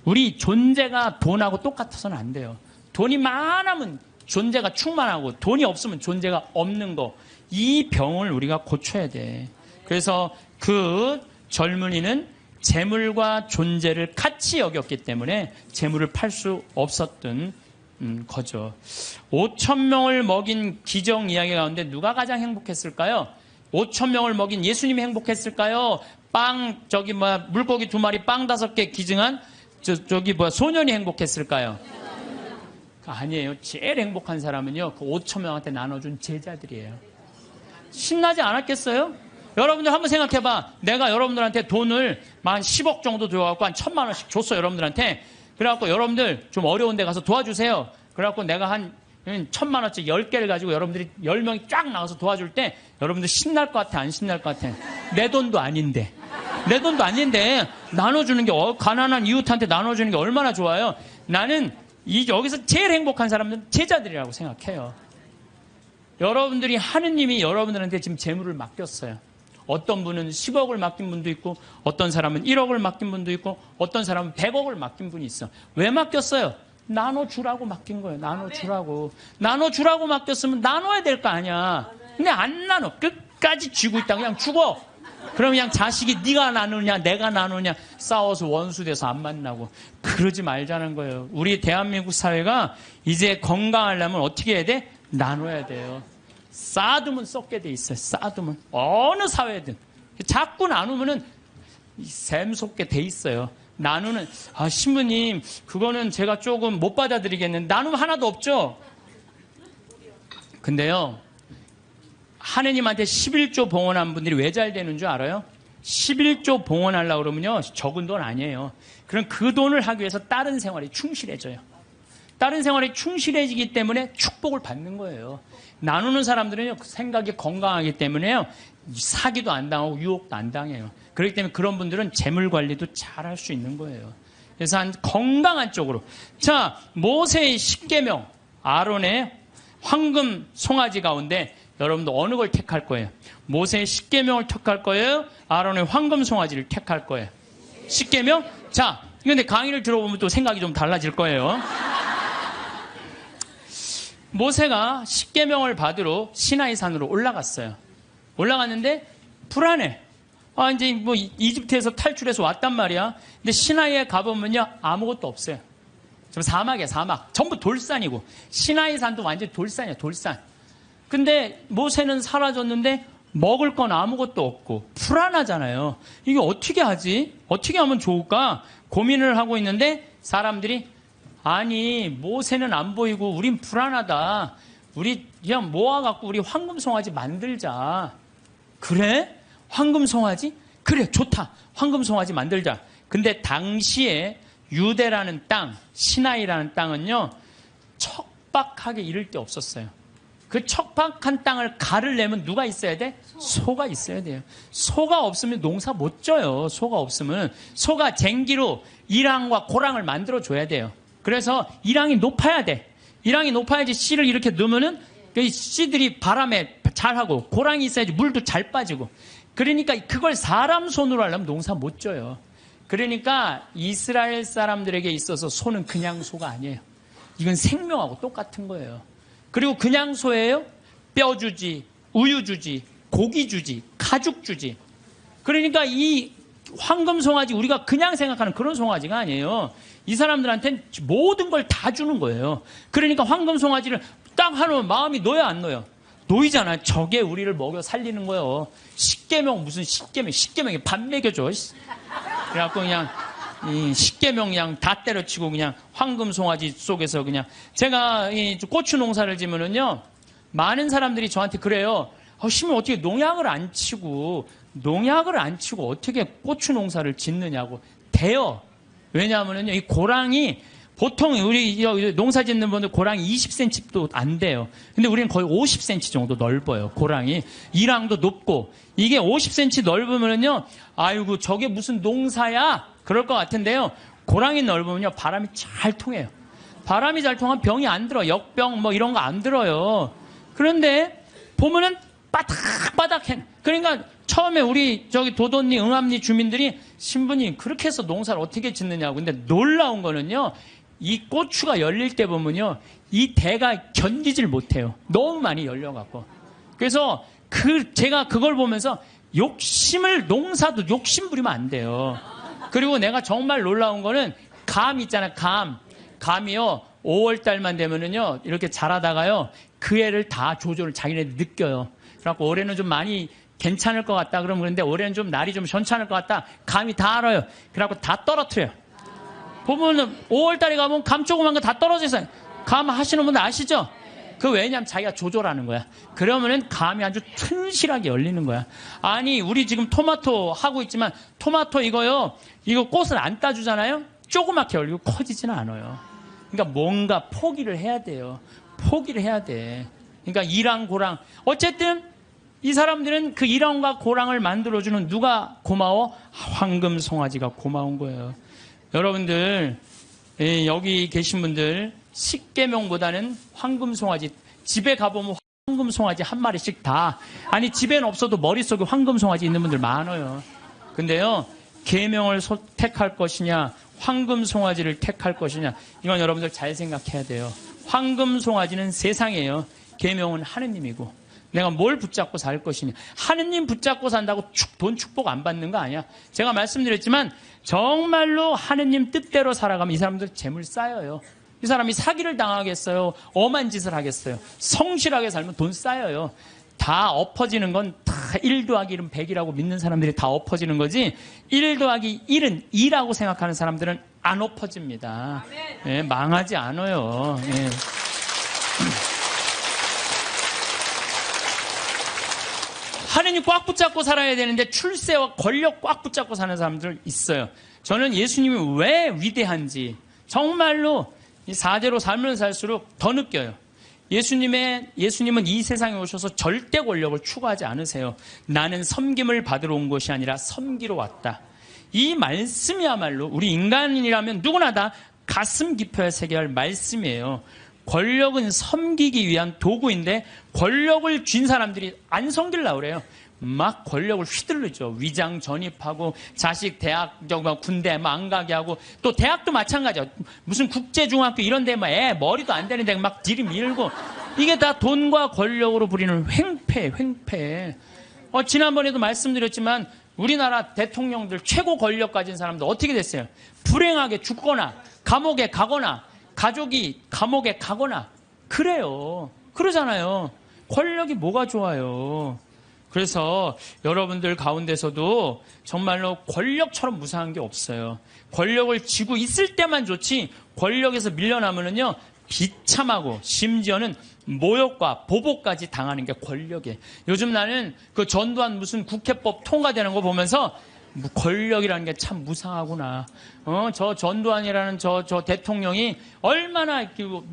우리 존재가 돈하고 똑같아서는 안 돼요. 돈이 많으면 존재가 충만하고 돈이 없으면 존재가 없는 거. 이 병을 우리가 고쳐야 돼. 그래서 그 젊은이는 재물과 존재를 같이 여겼기 때문에 재물을 팔 수 없었던 거죠. 5,000명을 먹인 기적 이야기 가운데 누가 가장 행복했을까요? 5,000명을 먹인 예수님이 행복했을까요? 물고기 2마리 빵 5개 기증한 소년이 행복했을까요? 아니에요. 제일 행복한 사람은요, 그 5,000명한테 나눠준 제자들이에요. 신나지 않았겠어요? 여러분들 한번 생각해봐. 내가 여러분들한테 돈을 한 10억 정도 줘갖고 한 1,000만 원씩 줬어, 여러분들한테. 그래갖고 여러분들 좀 어려운 데 가서 도와주세요. 그래갖고 내가 한 1,000만 원씩 10개를 가지고 여러분들이 10명이 쫙 나가서 도와줄 때 여러분들 신날 것 같아, 안 신날 것 같아? 내 돈도 아닌데. 내 돈도 아닌데 나눠주는 게, 가난한 이웃한테 나눠주는 게 얼마나 좋아요. 나는 여기서 제일 행복한 사람들은 제자들이라고 생각해요. 여러분들이 하느님이 여러분들한테 지금 재물을 맡겼어요. 어떤 분은 10억을 맡긴 분도 있고, 어떤 사람은 1억을 맡긴 분도 있고, 어떤 사람은 100억을 맡긴 분이 있어. 왜 맡겼어요? 나눠주라고 맡긴 거예요. 나눠주라고. 나눠주라고 맡겼으면 나눠야 될 거 아니야. 근데 안 나눠. 끝까지 쥐고 있다. 그냥 죽어. 그럼 그냥 자식이 네가 나누냐 내가 나누냐 싸워서 원수돼서 안 만나고. 그러지 말자는 거예요. 우리 대한민국 사회가 이제 건강하려면 어떻게 해야 돼? 나눠야 돼요. 쌓아두면 썩게 돼 있어요. 쌓아두면. 어느 사회든. 자꾸 나누면은 샘솟게 돼 있어요. 나누는, 신부님, 그거는 제가 조금 못 받아들이겠는데, 나누면 하나도 없죠? 근데요, 하느님한테 11조 봉헌한 분들이 왜 잘 되는 줄 알아요? 11조 봉헌하려고 그러면요, 적은 돈 아니에요. 그럼 그 돈을 하기 위해서 다른 생활에 충실해져요. 다른 생활에 충실해지기 때문에 축복을 받는 거예요. 나누는 사람들은요, 생각이 건강하기 때문에요, 사기도 안 당하고 유혹도 안 당해요. 그렇기 때문에 그런 분들은 재물 관리도 잘 할 수 있는 거예요. 그래서 한 건강한 쪽으로. 자, 모세의 십계명, 아론의 황금 송아지 가운데 여러분도 어느 걸 택할 거예요? 모세의 십계명을 택할 거예요? 아론의 황금 송아지를 택할 거예요? 십계명? 자, 근데 강의를 들어보면 또 생각이 좀 달라질 거예요. 모세가 십계명을 받으러 시나이 산으로 올라갔어요. 올라갔는데 불안해. 이제 뭐 이집트에서 탈출해서 왔단 말이야. 근데 시나이에 가보면요 아무것도 없어요. 좀 사막이야, 사막. 전부 돌산이고 시나이 산도 완전 돌산이야, 돌산. 근데 모세는 사라졌는데 먹을 건 아무것도 없고 불안하잖아요. 이게 어떻게 하지? 어떻게 하면 좋을까? 고민을 하고 있는데 사람들이 아니 모세는 안 보이고 우린 불안하다. 우리 그냥 모아갖고 우리 황금 송아지 만들자. 그래? 황금 송아지? 그래, 좋다. 황금 송아지 만들자. 근데 당시에 유대라는 땅, 시나이라는 땅은요 척박하게 이를 데 없었어요. 그 척박한 땅을 가르려면 누가 있어야 돼? 소가 있어야 돼요. 소가 없으면 농사 못 져요. 소가 없으면. 소가 쟁기로 이랑과 고랑을 만들어줘야 돼요. 그래서 이랑이 높아야 돼. 이랑이 높아야지 씨를 이렇게 넣으면은 그 씨들이 바람에 잘하고, 고랑이 있어야지 물도 잘 빠지고. 그러니까 그걸 사람 손으로 하려면 농사 못 져요. 그러니까 이스라엘 사람들에게 있어서 소는 그냥 소가 아니에요. 이건 생명하고 똑같은 거예요. 그리고 그냥 소예요? 뼈 주지, 우유 주지, 고기 주지, 가죽 주지. 그러니까 이 황금 송아지, 우리가 그냥 생각하는 그런 송아지가 아니에요. 이 사람들한테는 모든 걸 다 주는 거예요. 그러니까 황금 송아지를 딱 하면 마음이 놓여 안 놓여? 놓이잖아. 저게 우리를 먹여 살리는 거예요. 십계명, 무슨 십계명이 밥 먹여줘. 그래갖고 그냥 이 십계명 그냥 다 때려치고 그냥 황금 송아지 속에서 그냥. 제가 이 고추 농사를 지면은요 많은 사람들이 저한테 그래요. 심은 어떻게 농약을 안 치고 어떻게 고추 농사를 짓느냐고. 돼요. 왜냐하면은요 이 고랑이 보통 우리 농사 짓는 분들 고랑이 20cm도 안 돼요. 근데 우리는 거의 50cm 정도 넓어요. 고랑이. 이랑도 높고. 이게 50cm 넓으면은요, 아이고, 저게 무슨 농사야? 그럴 것 같은데요. 고랑이 넓으면요, 바람이 잘 통해요. 바람이 잘 통하면 병이 안 들어. 역병 뭐 이런 거 안 들어요. 그런데 보면은 바닥바닥해. 그러니까 처음에 우리 저기 도돈리, 응암리 주민들이 신부님 그렇게 해서 농사를 어떻게 짓느냐고. 근데 놀라운 거는요, 이 고추가 열릴 때 보면요, 이 대가 견디질 못해요. 너무 많이 열려갖고. 그래서 제가 그걸 보면서 농사도 욕심 부리면 안 돼요. 그리고 내가 정말 놀라운 거는 감 있잖아요, 감이요, 5월달만 되면은요, 이렇게 자라다가요, 그 애를 다 조절을 자기네들 느껴요. 그래갖고 올해는 좀 많이 괜찮을 것 같다. 그런데 올해는 좀 날이 좀 괜찮을 것 같다. 감이 다 알아요. 그래갖고 다 떨어뜨려요. 보면은 5월달에 가면 감 조그만 거 다 떨어져 있어요. 감 하시는 분들 아시죠? 그 왜냐면 자기가 조절하는 거야. 그러면은 감이 아주 튼실하게 열리는 거야. 아니 우리 지금 토마토 하고 있지만 토마토 이거 꽃을 안 따주잖아요. 조그맣게 열리고 커지지는 않아요. 그러니까 뭔가 포기를 해야 돼요. 포기를 해야 돼. 그러니까 이랑 고랑. 어쨌든 이 사람들은 그 이랑과 고랑을 만들어주는 누가 고마워? 황금 송아지가 고마운 거예요. 여러분들 여기 계신 분들 십계명보다는 황금 송아지, 집에 가보면 황금 송아지 한 마리씩 다. 아니 집에는 없어도 머릿속에 황금 송아지 있는 분들 많아요. 근데요 계명을 택할 것이냐 황금 송아지를 택할 것이냐, 이건 여러분들 잘 생각해야 돼요. 황금 송아지는 세상이에요. 계명은 하느님이고. 내가 뭘 붙잡고 살 것이냐. 하느님 붙잡고 산다고 돈 축복 안 받는 거 아니야. 제가 말씀드렸지만 정말로 하느님 뜻대로 살아가면 이 사람들 재물 쌓여요. 이 사람이 사기를 당하겠어요? 엄한 짓을 하겠어요? 성실하게 살면 돈 쌓여요. 다 엎어지는 건 다 1 더하기 1은 100이라고 믿는 사람들이 다 엎어지는 거지, 1 더하기 1은 2라고 생각하는 사람들은 안 엎어집니다. 예, 망하지 않아요. 예. 하느님 꽉 붙잡고 살아야 되는데 출세와 권력 꽉 붙잡고 사는 사람들 있어요. 저는 예수님이 왜 위대한지 정말로 이 사제로 살면 살수록 더 느껴요. 예수님은 이 세상에 오셔서 절대 권력을 추구하지 않으세요. 나는 섬김을 받으러 온 것이 아니라 섬기러 왔다. 이 말씀이야말로 우리 인간이라면 누구나 다 가슴 깊어야 새겨야 할 말씀이에요. 권력은 섬기기 위한 도구인데 권력을 쥔 사람들이 안 섬기려고 그래요. 막 권력을 휘둘르죠. 위장 전입하고 자식 대학 군대 안 가게 하고, 또 대학도 마찬가지야. 무슨 국제중학교 이런 데 애 머리도 안 되는데 막 들이밀고, 이게 다 돈과 권력으로 부리는 횡패. 지난번에도 말씀드렸지만 우리나라 대통령들 최고 권력 가진 사람들 어떻게 됐어요? 불행하게 죽거나 감옥에 가거나 가족이 감옥에 가거나 그래요. 그러잖아요. 권력이 뭐가 좋아요. 그래서 여러분들 가운데서도 정말로 권력처럼 무상한 게 없어요. 권력을 쥐고 있을 때만 좋지, 권력에서 밀려나면은요 비참하고 심지어는 모욕과 보복까지 당하는 게 권력이에요. 요즘 나는 그 전두환 무슨 국회법 통과되는 거 보면서 권력이라는 게 참 무상하구나. 저 전두환이라는 저 대통령이 얼마나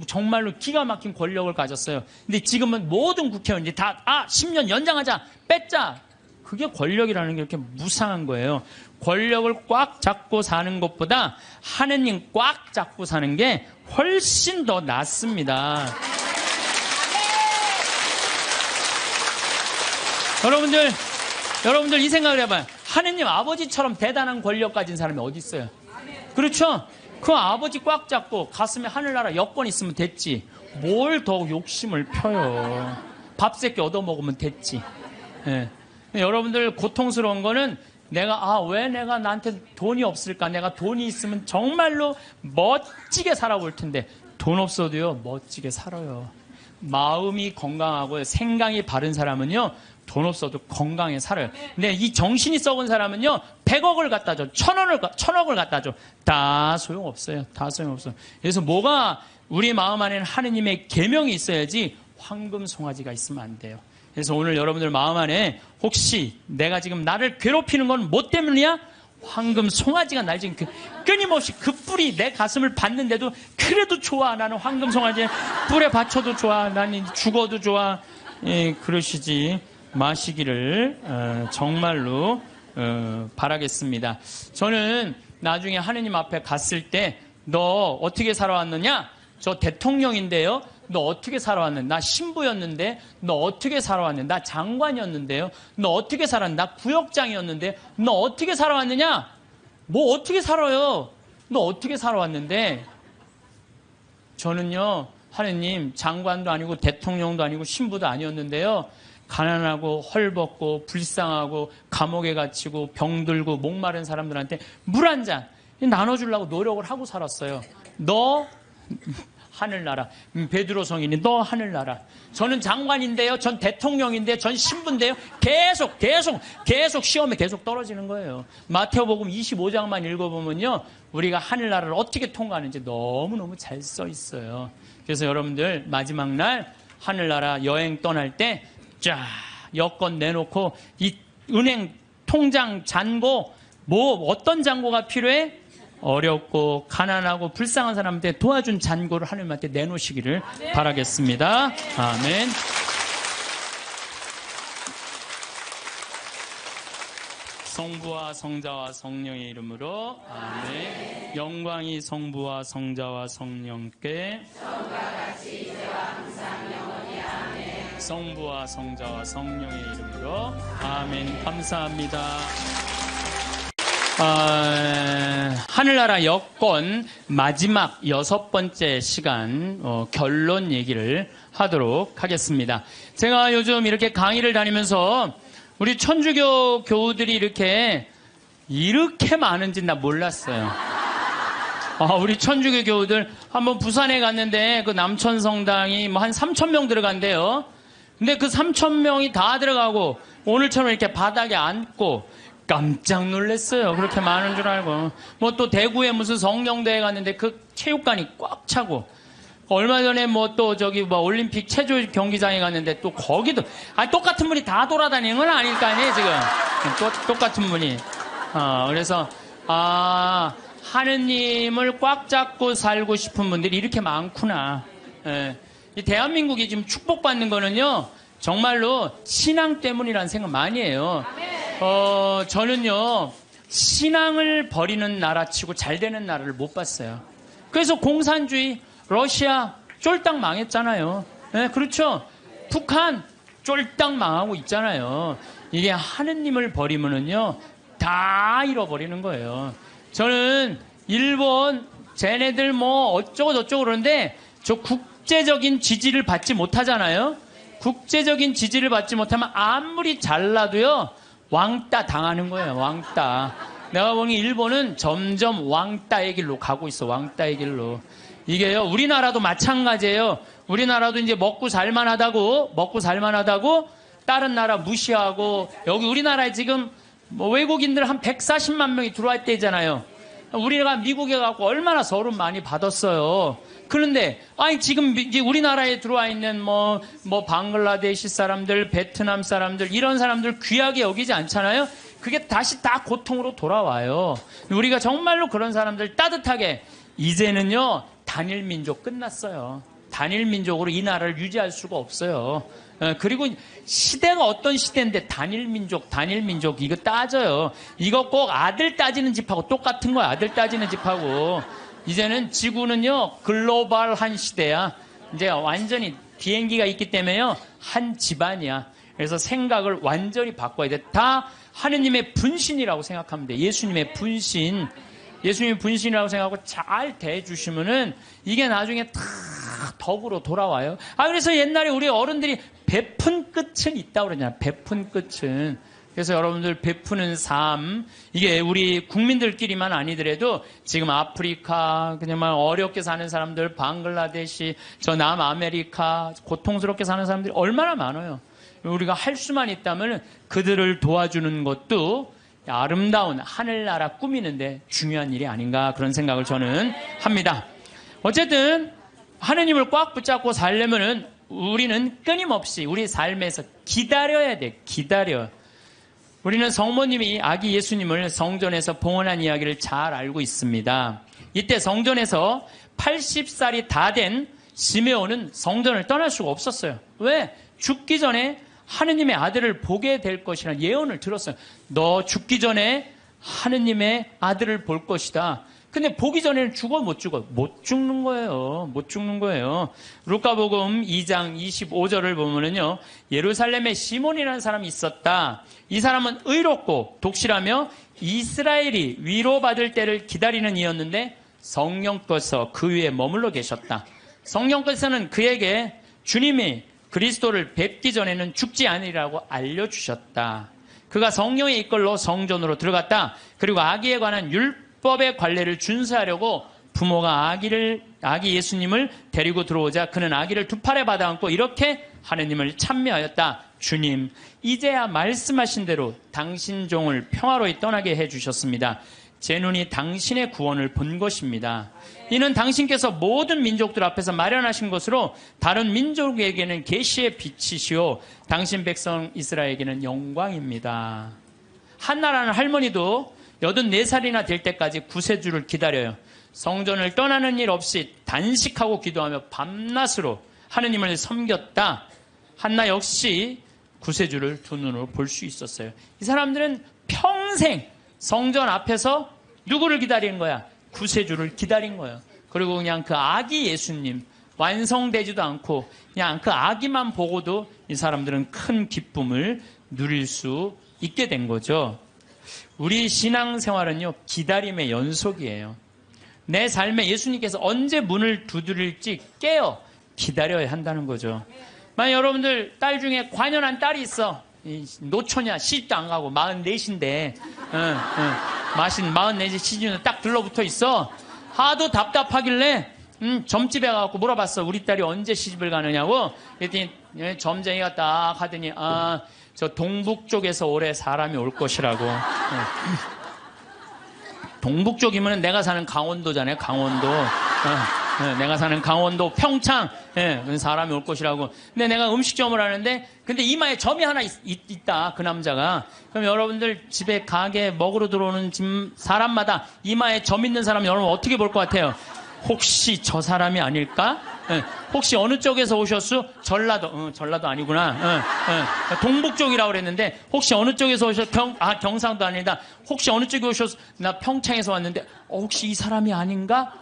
정말로 기가 막힌 권력을 가졌어요. 근데 지금은 모든 국회의원들이 다 10년 연장하자, 뺐자. 그게 권력이라는 게 이렇게 무상한 거예요. 권력을 꽉 잡고 사는 것보다 하느님 꽉 잡고 사는 게 훨씬 더 낫습니다. 여러분들 이 생각을 해봐요. 하느님 아버지처럼 대단한 권력 가진 사람이 어디 있어요? 그렇죠? 그 아버지 꽉 잡고 가슴에 하늘나라 여권 있으면 됐지. 뭘 더 욕심을 펴요. 밥 새끼 얻어먹으면 됐지. 예. 여러분들 고통스러운 거는 왜 내가 나한테 돈이 없을까? 내가 돈이 있으면 정말로 멋지게 살아볼 텐데 돈 없어도요 멋지게 살아요. 마음이 건강하고 생각이 바른 사람은요 돈 없어도 건강히 살아요. 근데 이 정신이 썩은 사람은요 100억을 갖다 줘, 1000억을 갖다 줘, 다 소용없어요. 다 소용없어요. 그래서 뭐가 우리 마음 안에는 하느님의 계명이 있어야지 황금 송아지가 있으면 안 돼요. 그래서 오늘 여러분들 마음 안에 혹시 내가 지금 나를 괴롭히는 건 뭐 때문이야? 황금 송아지가 날 지금 끊임없이 그 뿔이 내 가슴을 받는데도 그래도 좋아. 나는 황금 송아지 뿔에 받쳐도 좋아. 나는 죽어도 좋아. 그러시지 마시기를 정말로 바라겠습니다. 저는 나중에 하느님 앞에 갔을 때 너 어떻게 살아왔느냐? 저 대통령인데요. 너 어떻게 살아왔는데? 나 신부였는데 너 어떻게 살아왔는데? 나 장관이었는데요. 너 어떻게 살았는데? 나 구역장이었는데 너 어떻게 살아왔느냐? 뭐 어떻게 살아요? 너 어떻게 살아왔는데? 저는요 하느님 장관도 아니고 대통령도 아니고 신부도 아니었는데요. 가난하고 헐벗고 불쌍하고 감옥에 갇히고 병들고 목마른 사람들한테 물 한 잔 나눠주려고 노력을 하고 살았어요. 너 하늘나라. 베드로 성인이 너 하늘나라. 저는 장관인데요. 전 대통령인데요. 전 신부인데요. 계속 시험에 계속 떨어지는 거예요. 마태오복음 25장만 읽어보면요. 우리가 하늘나라를 어떻게 통과하는지 너무너무 잘 써 있어요. 그래서 여러분들 마지막 날 하늘나라 여행 떠날 때 쫙 여권 내놓고 이 은행 통장 잔고 어떤 잔고가 필요해? 어렵고 가난하고 불쌍한 사람한테 도와준 잔고를 하나님한테 내놓으시기를 바라겠습니다. 아멘. 성부와 성자와 성령의 이름으로 아멘. 영광이 성부와 성자와 성령께 성과 같이 이제와 항상 영원히 아멘. 성부와 성자와 성령의 이름으로 아멘. 감사합니다. 하늘나라 여권 마지막 6번째 시간 결론 얘기를 하도록 하겠습니다. 제가 요즘 이렇게 강의를 다니면서 우리 천주교 교우들이 이렇게 많은지 나 몰랐어요. 우리 천주교 교우들 한번 부산에 갔는데 그 남천성당이 한 3,000명 들어간대요. 근데 그 3,000명이 다 들어가고 오늘처럼 이렇게 바닥에 앉고 깜짝 놀랐어요. 그렇게 많은 줄 알고. 또 대구에 무슨 성령대회 갔는데 그 체육관이 꽉 차고. 얼마 전에 올림픽 체조 경기장에 갔는데 또 거기도, 똑같은 분이 다 돌아다니는 건 아닐 거 아니에요, 지금. 똑같은 분이. 그래서, 하느님을 꽉 잡고 살고 싶은 분들이 이렇게 많구나. 이 대한민국이 지금 축복받는 거는요, 정말로 신앙 때문이라는 생각 많이 해요. 저는요, 신앙을 버리는 나라치고 잘 되는 나라를 못 봤어요. 그래서 공산주의, 러시아 쫄딱 망했잖아요. 네, 그렇죠. 북한 쫄딱 망하고 있잖아요. 이게 하느님을 버리면은요, 다 잃어버리는 거예요. 저는 일본, 쟤네들 뭐 어쩌고 저쩌고 그러는데, 저 국제적인 지지를 받지 못하잖아요. 국제적인 지지를 받지 못하면 아무리 잘나도요, 왕따 당하는 거예요. 왕따. 내가 보니 일본은 점점 왕따의 길로 가고 있어. 왕따의 길로. 이게요, 우리나라도 마찬가지예요. 우리나라도 이제 먹고 살만하다고 다른 나라 무시하고, 여기 우리나라에 지금 뭐 외국인들 한 140만 명이 들어갈 때잖아요. 우리가 미국에 가고 얼마나 서름 많이 받았어요. 그런데 아니 지금 이제 우리나라에 들어와 있는 뭐 방글라데시 사람들, 베트남 사람들, 이런 사람들 귀하게 여기지 않잖아요. 그게 다시 다 고통으로 돌아와요. 우리가 정말로 그런 사람들 따뜻하게, 이제는요 단일 민족 끝났어요. 단일 민족으로 이 나라를 유지할 수가 없어요. 그리고 시대가 어떤 시대인데 단일 민족 이거 따져요. 이거 꼭 아들 따지는 집하고 똑같은 거야. 아들 따지는 집하고. 이제는 지구는요 글로벌한 시대야. 이제 완전히 비행기가 있기 때문에요 한 집안이야. 그래서 생각을 완전히 바꿔야 돼. 다 하느님의 분신이라고 생각하면 돼. 예수님의 분신. 예수님의 분신이라고 생각하고 잘 대해주시면은 이게 나중에 다 덕으로 돌아와요. 그래서 옛날에 우리 어른들이 베푼 끝은 있다고 그러잖아요. 베푼 끝은. 그래서 여러분들 베푸는 삶, 이게 우리 국민들끼리만 아니더라도 지금 아프리카, 그냥 어렵게 사는 사람들, 방글라데시, 저 남아메리카, 고통스럽게 사는 사람들이 얼마나 많아요. 우리가 할 수만 있다면 그들을 도와주는 것도 아름다운 하늘나라 꾸미는데 중요한 일이 아닌가, 그런 생각을 저는 합니다. 어쨌든 하느님을 꽉 붙잡고 살려면은 우리는 끊임없이 우리 삶에서 기다려야 돼. 기다려. 우리는 성모님이 아기 예수님을 성전에서 봉헌한 이야기를 잘 알고 있습니다. 이때 성전에서 80살이 다 된 시메온은 성전을 떠날 수가 없었어요. 왜? 죽기 전에 하느님의 아들을 보게 될 것이라는 예언을 들었어요. 너 죽기 전에 하느님의 아들을 볼 것이다. 근데 보기 전에는 죽어 못 죽어? 못 죽는 거예요. 못 죽는 거예요. 루카복음 2장 25절을 보면은요, 예루살렘에 시몬이라는 사람이 있었다. 이 사람은 의롭고 독실하며 이스라엘이 위로받을 때를 기다리는 이였는데 성령께서 그 위에 머물러 계셨다. 성령께서는 그에게 주님이 그리스도를 뵙기 전에는 죽지 않으리라고 알려주셨다. 그가 성령의 이끌로 성전으로 들어갔다. 그리고 아기에 관한 율법의 관례를 준수하려고 부모가 아기 예수님을 데리고 들어오자 그는 아기를 두 팔에 받아 안고 이렇게 하느님을 찬미하였다. 주님, 이제야 말씀하신 대로 당신 종을 평화로이 떠나게 해주셨습니다. 제 눈이 당신의 구원을 본 것입니다. 이는 당신께서 모든 민족들 앞에서 마련하신 것으로 다른 민족에게는 계시의 빛이시오. 당신 백성 이스라엘에게는 영광입니다. 한나라는 할머니도 84살이나 될 때까지 구세주를 기다려요. 성전을 떠나는 일 없이 단식하고 기도하며 밤낮으로 하느님을 섬겼다. 한나 역시 구세주를 두 눈으로 볼 수 있었어요. 이 사람들은 평생 성전 앞에서 누구를 기다리는 거야? 구세주를 기다린 거예요. 그리고 그냥 그 아기 예수님, 완성되지도 않고 그냥 그 아기만 보고도 이 사람들은 큰 기쁨을 누릴 수 있게 된 거죠. 우리 신앙생활은요, 기다림의 연속이에요. 내 삶에 예수님께서 언제 문을 두드릴지 깨어 기다려야 한다는 거죠. 만약 여러분들 딸 중에 관연한 딸이 있어. 노처냐, 시집도 안 가고 44인데 44세 시집에 딱 들러붙어 있어. 하도 답답하길래 점집에 가서 물어봤어. 우리 딸이 언제 시집을 가느냐고. 그랬더니 점쟁이가 딱 하더니 저 동북 쪽에서 올해 사람이 올 것이라고. 동북 쪽이면 내가 사는 강원도잖아요. 강원도. 내가 사는 강원도 평창 사람이 올 것이라고. 근데 내가 음식점을 하는데 근데 이마에 점이 하나 있다. 그 남자가. 그럼 여러분들 집에 가게 먹으러 들어오는 집 사람마다 이마에 점 있는 사람 여러분 어떻게 볼 것 같아요? 혹시 저 사람이 아닐까? 혹시 어느 쪽에서 오셨수? 전라도. 전라도 아니구나. 동북 쪽이라고 그랬는데 혹시 어느 쪽에서 오셨? 경상도 아니다. 혹시 어느 쪽에 오셨어? 나 평창에서 왔는데 혹시 이 사람이 아닌가?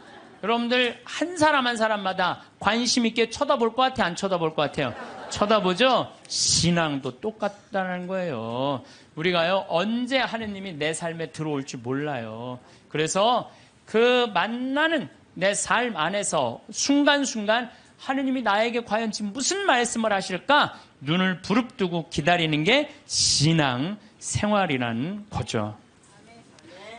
여러분들 한 사람 한 사람마다 관심 있게 쳐다볼 것 같아, 안 쳐다볼 것 같아요? 쳐다보죠? 신앙도 똑같다는 거예요. 우리가요, 언제 하느님이 내 삶에 들어올지 몰라요. 그래서 그 만나는 내 삶 안에서 순간순간 하느님이 나에게 과연 지금 무슨 말씀을 하실까? 눈을 부릅뜨고 기다리는 게 신앙 생활이라는 거죠.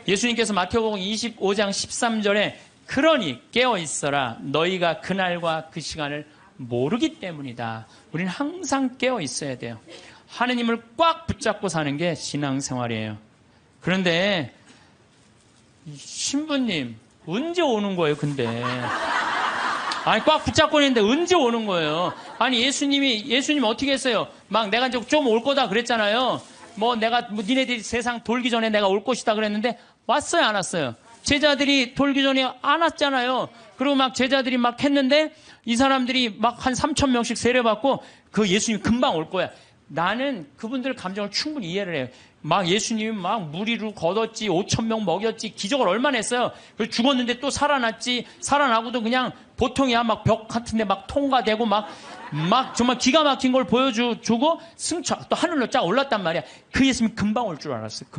예수님께서 마태복음 25장 13절에 그러니 깨어있어라. 너희가 그날과 그 시간을 모르기 때문이다. 우리는 항상 깨어있어야 돼요. 하느님을 꽉 붙잡고 사는 게 신앙생활이에요. 그런데 신부님 언제 오는 거예요? 근데 아니 꽉 붙잡고 있는데 언제 오는 거예요? 아니 예수님 어떻게 했어요? 막 내가 이제 좀 올 거다 그랬잖아요. 니네들이 세상 돌기 전에 내가 올 것이다 그랬는데 왔어요, 안 왔어요? 제자들이 돌기 전에 안 왔잖아요. 그리고 막 제자들이 막 했는데 이 사람들이 막 한 3,000명씩 세례받고 그 예수님 금방 올 거야. 나는 그분들 감정을 충분히 이해를 해요. 막 예수님이 막 무리로 걷었지, 5,000명 먹였지, 기적을 얼마나 했어요. 그래서 죽었는데 또 살아났지, 살아나고도 그냥 보통이야. 막 벽 같은데 막 통과되고 막 정말 기가 막힌 걸 보여주고 승천, 또 하늘로 쫙 올랐단 말이야. 그 예수님이 금방 올 줄 알았어요.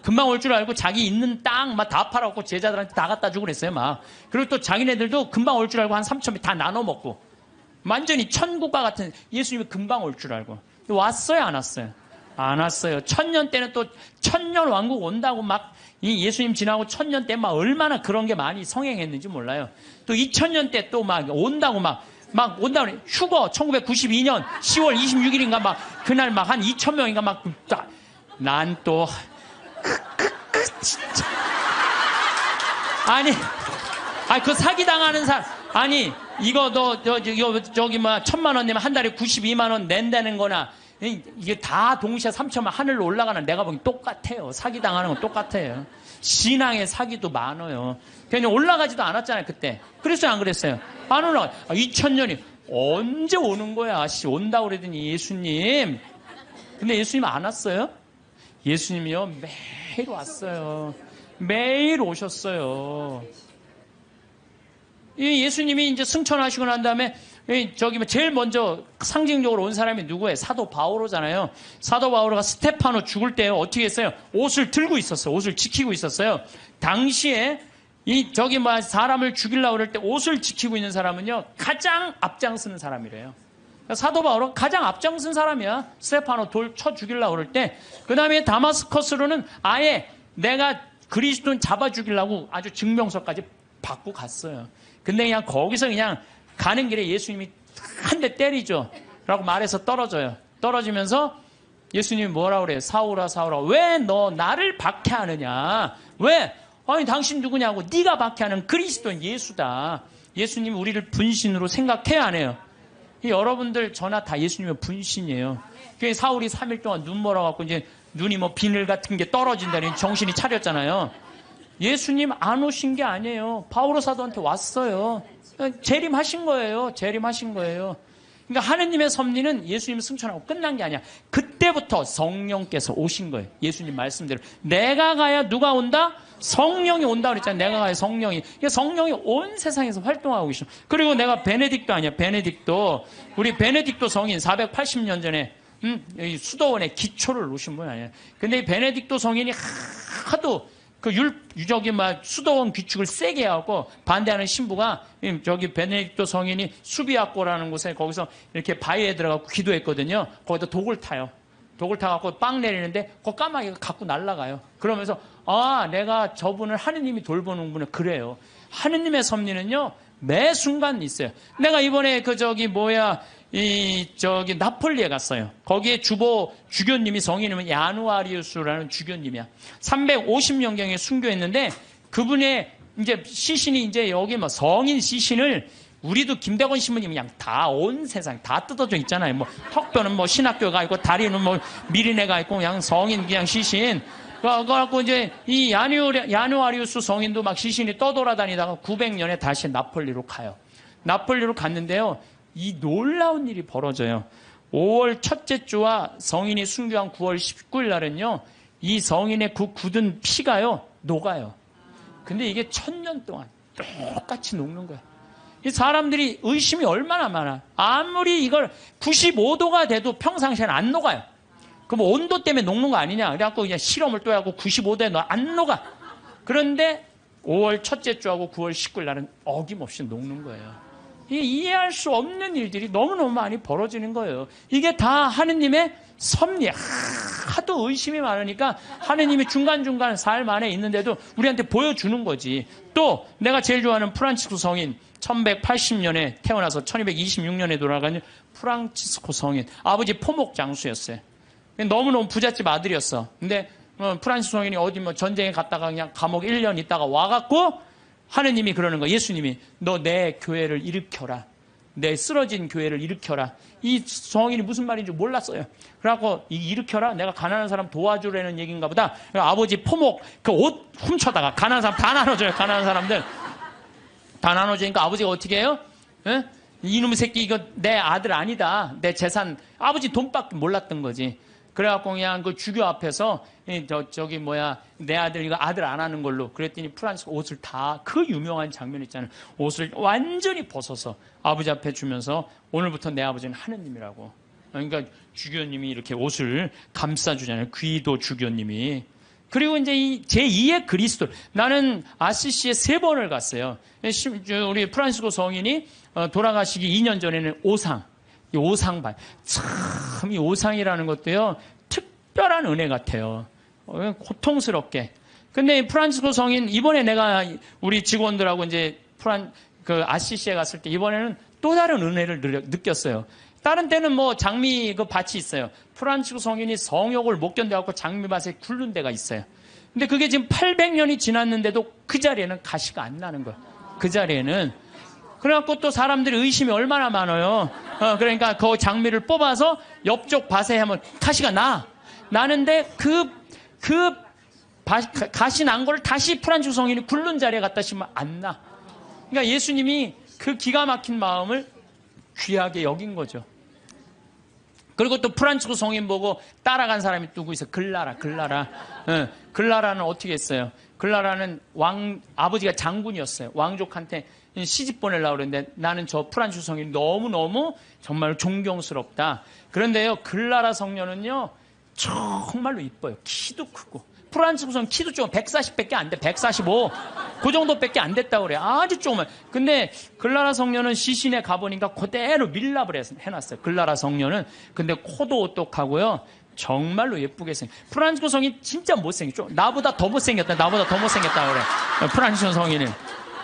금방 올 줄 알고 자기 있는 땅 막 다 팔아갖고 제자들한테 다 갖다 주고 그랬어요, 막. 그리고 또 자기네들도 금방 올 줄 알고 한 3,000명 다 나눠 먹고. 완전히 천국과 같은 예수님이 금방 올 줄 알고. 왔어요, 안 왔어요? 안 왔어요. 1000년 때는 또 1000년 왕국 온다고 막 이 예수님 지나고 1000년 때 막 얼마나 그런 게 많이 성행했는지 몰라요. 또 2000년 때 또 막 온다고 막 온다고 휴거 1992년 10월 26일인가 막 그날 막 한 2000명인가 막 난 또 진짜 아니 그 사기 당하는 사람 아니 이거 저기 1,000만 원 내면 한 달에 92만 원 낸다는 거나 이게 다 동시에 3천만 하늘로 올라가는 내가 보기 똑같아요. 사기 당하는 건 똑같아요. 신앙의 사기도 많아요. 그냥 올라가지도 않았잖아요, 그때. 그랬어요, 안 그랬어요? 안 올라가. 2000년이 언제 오는 거야? 온다고 그러더니 예수님. 근데 예수님 안 왔어요? 예수님이요, 매일 왔어요. 매일 오셨어요. 이 예수님이 이제 승천하시고 난 다음에 제일 먼저 상징적으로 온 사람이 누구예요? 사도 바오로잖아요. 사도 바오로가 스테파노 죽을 때 어떻게 했어요? 옷을 들고 있었어요. 옷을 지키고 있었어요. 당시에 사람을 죽이려고 그럴 때 옷을 지키고 있는 사람은요, 가장 앞장서는 사람이래요. 사도 바오로 가장 앞장선 사람이야. 스테파노 돌 쳐 죽이려고 그럴 때. 그 다음에 다마스커스로는 아예 내가 그리스도인 잡아 죽이려고 아주 증명서까지 받고 갔어요. 근데 그냥 거기서 그냥 가는 길에 예수님이 한 대 때리죠. 라고 말해서 떨어져요. 떨어지면서 예수님이 뭐라고 그래요? 사울아, 사울아, 왜 너 나를 박해하느냐? 왜? 아니, 당신 누구냐고. 네가 박해하는 그리스도인 예수다. 예수님이 우리를 분신으로 생각해야 안 해요? 여러분들 저나 다 예수님의 분신이에요. 그게 사울이 3일 동안 눈 멀어갖고 이제 눈이 비늘 같은 게 떨어진다니 정신이 차렸잖아요. 예수님 안 오신 게 아니에요. 바오로 사도한테 왔어요. 재림하신 거예요. 재림하신 거예요. 그러니까 하느님의 섭리는 예수님 승천하고 끝난 게 아니야. 그때부터 성령께서 오신 거예요. 예수님 말씀대로. 내가 가야 누가 온다? 성령이 온다 그랬잖아요. 내가 가야 성령이. 그러니까 성령이 온 세상에서 활동하고 계셔. 그리고 내가 베네딕토 아니야. 베네딕토. 우리 베네딕토 성인 480년 전에 수도원에 기초를 놓으신 분 아니에요. 근데 이 베네딕토 성인이 하도 수도원 규칙을 세게 해갖고 반대하는 신부가 베네딕토 성인이 수비학고라는 곳에 거기서 이렇게 바위에 들어가고 기도했거든요. 거기다 독을 타요. 독을 타갖고 빵 내리는데 그 까마귀가 갖고 날아가요. 그러면서 내가 저분을 하느님이 돌보는구나. 그래요. 하느님의 섭리는요 매 순간 있어요. 내가 이번에 나폴리에 갔어요. 거기에 주교님이 성인이면 야누아리우스라는 주교님이야. 350년경에 순교했는데 그분의 이제 시신이 이제 여기 성인 시신을 우리도 김대건 신부님이 그냥 다 온 세상 다 뜯어져 있잖아요. 턱뼈는 신학교가 있고 다리는 미리네가 있고 그냥 성인 그냥 시신. 그래갖고 이제 이 야누아리우스 성인도 막 시신이 떠돌아다니다가 900년에 다시 나폴리로 가요. 나폴리로 갔는데요. 이 놀라운 일이 벌어져요. 5월 첫째 주와 성인이 순교한 9월 19일 날은요. 이 성인의 그 굳은 피가요. 녹아요. 근데 이게 1000년 동안 똑같이 녹는 거예요. 이 사람들이 의심이 얼마나 많아. 아무리 이걸 95도가 돼도 평상시에는 안 녹아요. 그럼 온도 때문에 녹는 거 아니냐. 그래갖고 그냥 실험을 또 하고 95도에 안 녹아. 그런데 5월 첫째 주하고 9월 19일 날은 어김없이 녹는 거예요. 이게 이해할 수 없는 일들이 너무너무 많이 벌어지는 거예요. 이게 다 하느님의 섭리. 하도 의심이 많으니까 하느님이 중간중간 삶 안에 있는데도 우리한테 보여주는 거지. 또 내가 제일 좋아하는 프란치스코 성인, 1180년에 태어나서 1226년에 돌아가는 프란치스코 성인. 아버지 포목 장수였어요. 너무너무 부잣집 아들이었어. 근데 프란치스코 성인이 어디 뭐 전쟁에 갔다가 그냥 감옥 1년 있다가 와갖고 하느님이 그러는 거야. 예수님이 너 내 교회를 일으켜라. 내 쓰러진 교회를 일으켜라. 이 성인이 무슨 말인지 몰랐어요. 그래갖고 일으켜라. 내가 가난한 사람 도와주라는 얘기인가 보다. 아버지 포목 그 옷 훔쳐다가 가난한 사람 다 나눠줘요. 가난한 사람들 다 나눠주니까 아버지가 어떻게 해요? 에? 이놈의 새끼 이거 내 아들 아니다. 내 재산. 아버지 돈밖에 몰랐던 거지. 그래갖고 그냥 그 주교 앞에서 내 아들 이거 아들 안 하는 걸로 그랬더니 프란치스코 옷을 다 그 유명한 장면 있잖아요. 옷을 완전히 벗어서 아버지 앞에 주면서 오늘부터 내 아버지는 하느님이라고. 그러니까 주교님이 이렇게 옷을 감싸주잖아요. 귀도 주교님이. 그리고 이제 이 제2의 그리스도. 나는 아시시에 3번을 갔어요. 우리 프란치스코 성인이 돌아가시기 2년 전에는 이 오상반. 참, 이 오상이라는 것도요, 특별한 은혜 같아요. 고통스럽게. 근데 프란치스코 성인, 이번에 내가 우리 직원들하고 이제 아시시에 갔을 때 이번에는 또 다른 은혜를 느꼈어요. 다른 때는 뭐 장미 그 밭이 있어요. 프란치스코 성인이 성욕을 못 견뎌갖고 장미밭에 굴른 데가 있어요. 근데 그게 지금 800년이 지났는데도 그 자리에는 가시가 안 나는 거예요. 그 자리에는. 그래갖고 또 사람들이 의심이 얼마나 많아요. 그러니까 그 장미를 뽑아서 옆쪽 밭에 하면 가시가 나는데 가시 난 걸 다시 프란치스코 성인이 굴른 자리에 갖다 심으면 안 나. 그러니까 예수님이 그 기가 막힌 마음을 귀하게 여긴 거죠. 그리고 또 프란치스코 성인 보고 따라간 사람이 누구 있어요? 글라라. 글라라는 어떻게 했어요? 글라라는 아버지가 장군이었어요. 왕족한테 시집 보내려고 그랬는데 나는 저 프란치스코 성인이 너무너무 정말 존경스럽다. 그런데요, 글라라 성녀는요, 정말로 이뻐요. 키도 크고. 프란치스코 성인 키도 좀 140밖에 안 돼. 145. 그 정도밖에 안 됐다고 그래요. 아주 조그만. 근데 글라라 성녀는 시신에 가보니까 그대로 밀랍을 해놨어요. 글라라 성녀는. 근데 코도 오똑하고요. 정말로 예쁘게 프란치스코 성인 진짜 못생겼죠. 나보다 더 못생겼다 그래. 프란치스코 성인은.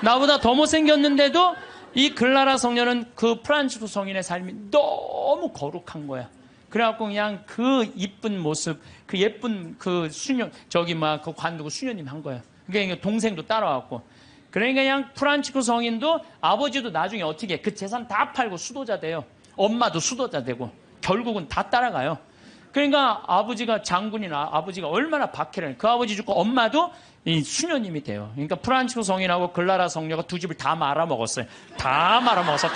나보다 더 못생겼는데도 이 글라라 성녀는 그 프란치스코 성인의 삶이 너무 거룩한 거야. 그래갖고 그냥 그 이쁜 모습, 그 예쁜 그 수녀, 그 관두고 수녀님 한 거야. 그러니까 동생도 따라왔고. 그러니까 그냥 프란치스코 성인도 아버지도 나중에 어떻게 해? 그 재산 다 팔고 수도자 돼요. 엄마도 수도자 되고. 결국은 다 따라가요. 그러니까 아버지가 장군이나 아버지가 얼마나 박해를, 그 아버지 죽고 엄마도 이 수녀님이 돼요. 그러니까 프란치스코 성인하고 글라라 성녀가 두 집을 다 말아먹었어요. 다 말아먹었어.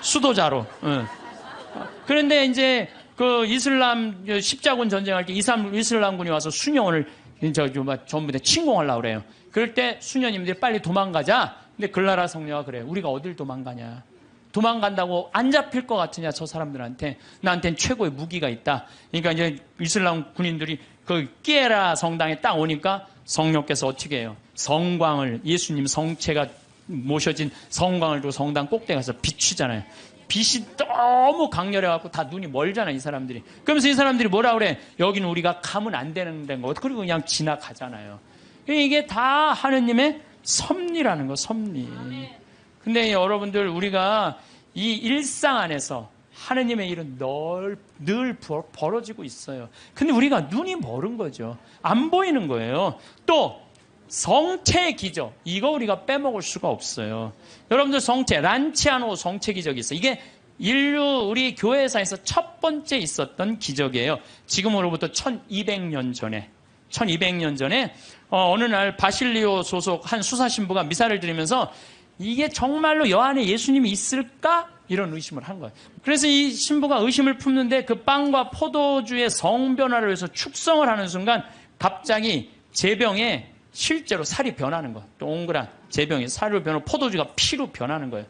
수도자로. 응. 그런데 이제 그 이슬람 십자군 전쟁할 때 이슬람군이 와서 수녀원을 전부 다 침공하려고 그래요. 그럴 때 수녀님들이 빨리 도망가자. 근데 글라라 성녀가 그래요. 우리가 어딜 도망가냐. 도망간다고 안 잡힐 것 같으냐, 저 사람들한테. 나한테는 최고의 무기가 있다. 그러니까 이제 이슬람 군인들이 그 끼에라 성당에 딱 오니까 성녀께서 어떻게 해요? 성광을, 예수님 성체가 모셔진 성광을 두고 성당 꼭대기 가서 비추잖아요. 빛이 너무 강렬해갖고 다 눈이 멀잖아요, 이 사람들이. 그러면서 이 사람들이 뭐라 그래? 여기는 우리가 가면 안 되는 데인 거. 그리고 그냥 지나가잖아요. 이게 다 하느님의 섭리라는 거, 섭리. 근데 여러분들, 우리가 이 일상 안에서 하느님의 일은 늘 벌어지고 있어요. 근데 우리가 눈이 멀은 거죠. 안 보이는 거예요. 또 성체 기적, 이거 우리가 빼먹을 수가 없어요. 여러분들 란치아노 성체 기적이 있어요. 이게 우리 교회사에서 첫 번째 있었던 기적이에요. 지금으로부터 1200년 전에 어느 날 바실리오 소속 한 수사신부가 미사를 드리면서 이게 정말로 여 안에 예수님이 있을까? 이런 의심을 한 거예요. 그래서 이 신부가 의심을 품는데 그 빵과 포도주의 성변화를 위해서 축성을 하는 순간 갑자기 제병에 실제로 살이 변하는 거예요. 동그란 제병이 살로 변하고 포도주가 피로 변하는 거예요.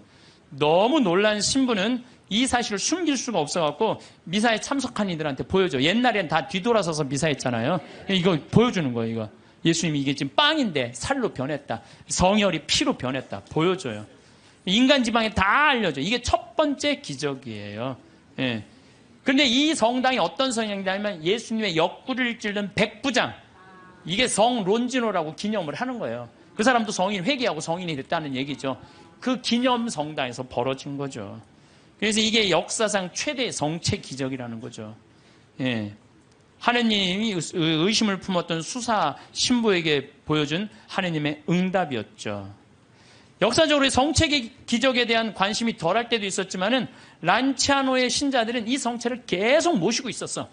너무 놀란 신부는 이 사실을 숨길 수가 없어갖고 미사에 참석한 이들한테 보여줘. 옛날엔 다 뒤돌아서서 미사했잖아요. 이거 보여주는 거예요. 이거 예수님이 이게 지금 빵인데 살로 변했다. 성혈이 피로 변했다. 보여줘요. 인간 지방에 다 알려줘. 이게 첫 번째 기적이에요. 예. 근데 이 성당이 어떤 성당이냐면 예수님의 옆구리를 찔른 백부장. 이게 성 론지노라고 기념을 하는 거예요. 그 사람도 성인 회개하고 성인이 됐다는 얘기죠. 그 기념 성당에서 벌어진 거죠. 그래서 이게 역사상 최대의 성체 기적이라는 거죠. 예. 하느님이 의심을 품었던 수사 신부에게 보여준 하느님의 응답이었죠. 역사적으로 성체 기적에 대한 관심이 덜할 때도 있었지만은 란치아노의 신자들은 이 성체를 계속 모시고 있었어.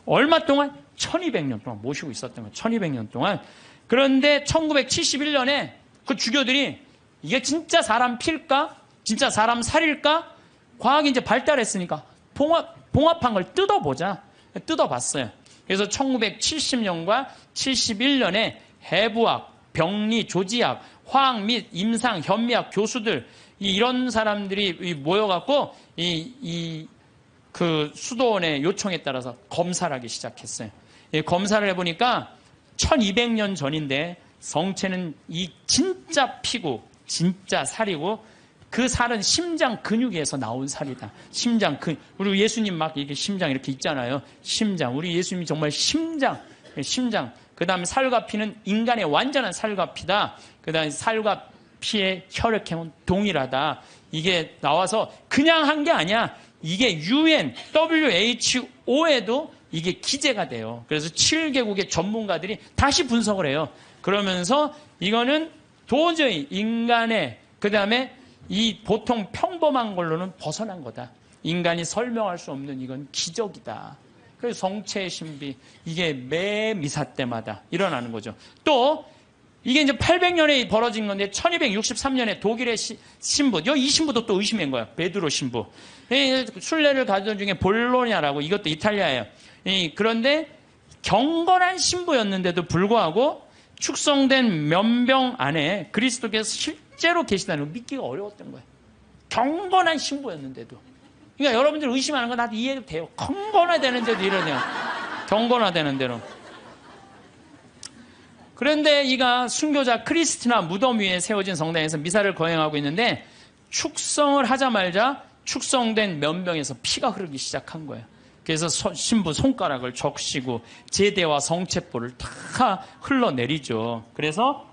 얼마 동안? 1200년 동안 모시고 있었던 거예요. 1200년 동안. 그런데 1971년에 그 주교들이 이게 진짜 사람 필까? 진짜 사람 살일까? 과학이 이제 발달했으니까 봉합한 걸 뜯어보자. 뜯어봤어요. 그래서 1970년과 71년에 해부학, 병리, 조지학, 화학 및 임상, 현미학 교수들 이런 사람들이 모여갖고 그 수도원의 요청에 따라서 검사를 하기 시작했어요. 검사를 해보니까 1200년 전인데 성체는 이 진짜 피고 진짜 살이고 그 살은 심장 근육에서 나온 살이다. 심장 근육. 우리 예수님 막 이렇게 심장 이렇게 있잖아요. 심장. 우리 예수님이 정말 심장. 그 다음에 살과 피는 인간의 완전한 살과 피다. 그 다음에 살과 피의 혈액형은 동일하다. 이게 나와서 그냥 한 게 아니야. 이게 UN, WHO에도 이게 기재가 돼요. 그래서 7개국의 전문가들이 다시 분석을 해요. 그러면서 이거는 도저히 인간의 그 다음에 이 보통 평범한 걸로는 벗어난 거다. 인간이 설명할 수 없는 이건 기적이다. 그래서 성체의 신비 이게 매 미사 때마다 일어나는 거죠. 또 이게 이제 800년에 벌어진 건데 1263년에 독일의 신부, 이 신부도 또 의심한 거야. 베드로 신부. 순례를 가던 중에 볼로냐라고 이것도 이탈리아예요. 그런데 경건한 신부였는데도 불구하고 축성된 면병 안에 그리스도께서 실제로 계시다는 걸 믿기가 어려웠던 거예요. 경건한 신부였는데도. 그러니까 여러분들 의심하는 건 나도 이해도 돼요. 경건화되는데도 이러네요. 경건화되는 대로. 그런데 이가 순교자 크리스티나 무덤 위에 세워진 성당에서 미사를 거행하고 있는데 축성을 하자마자 축성된 면병에서 피가 흐르기 시작한 거예요. 그래서 신부 손가락을 적시고 제대와 성체포를 다 흘러내리죠. 그래서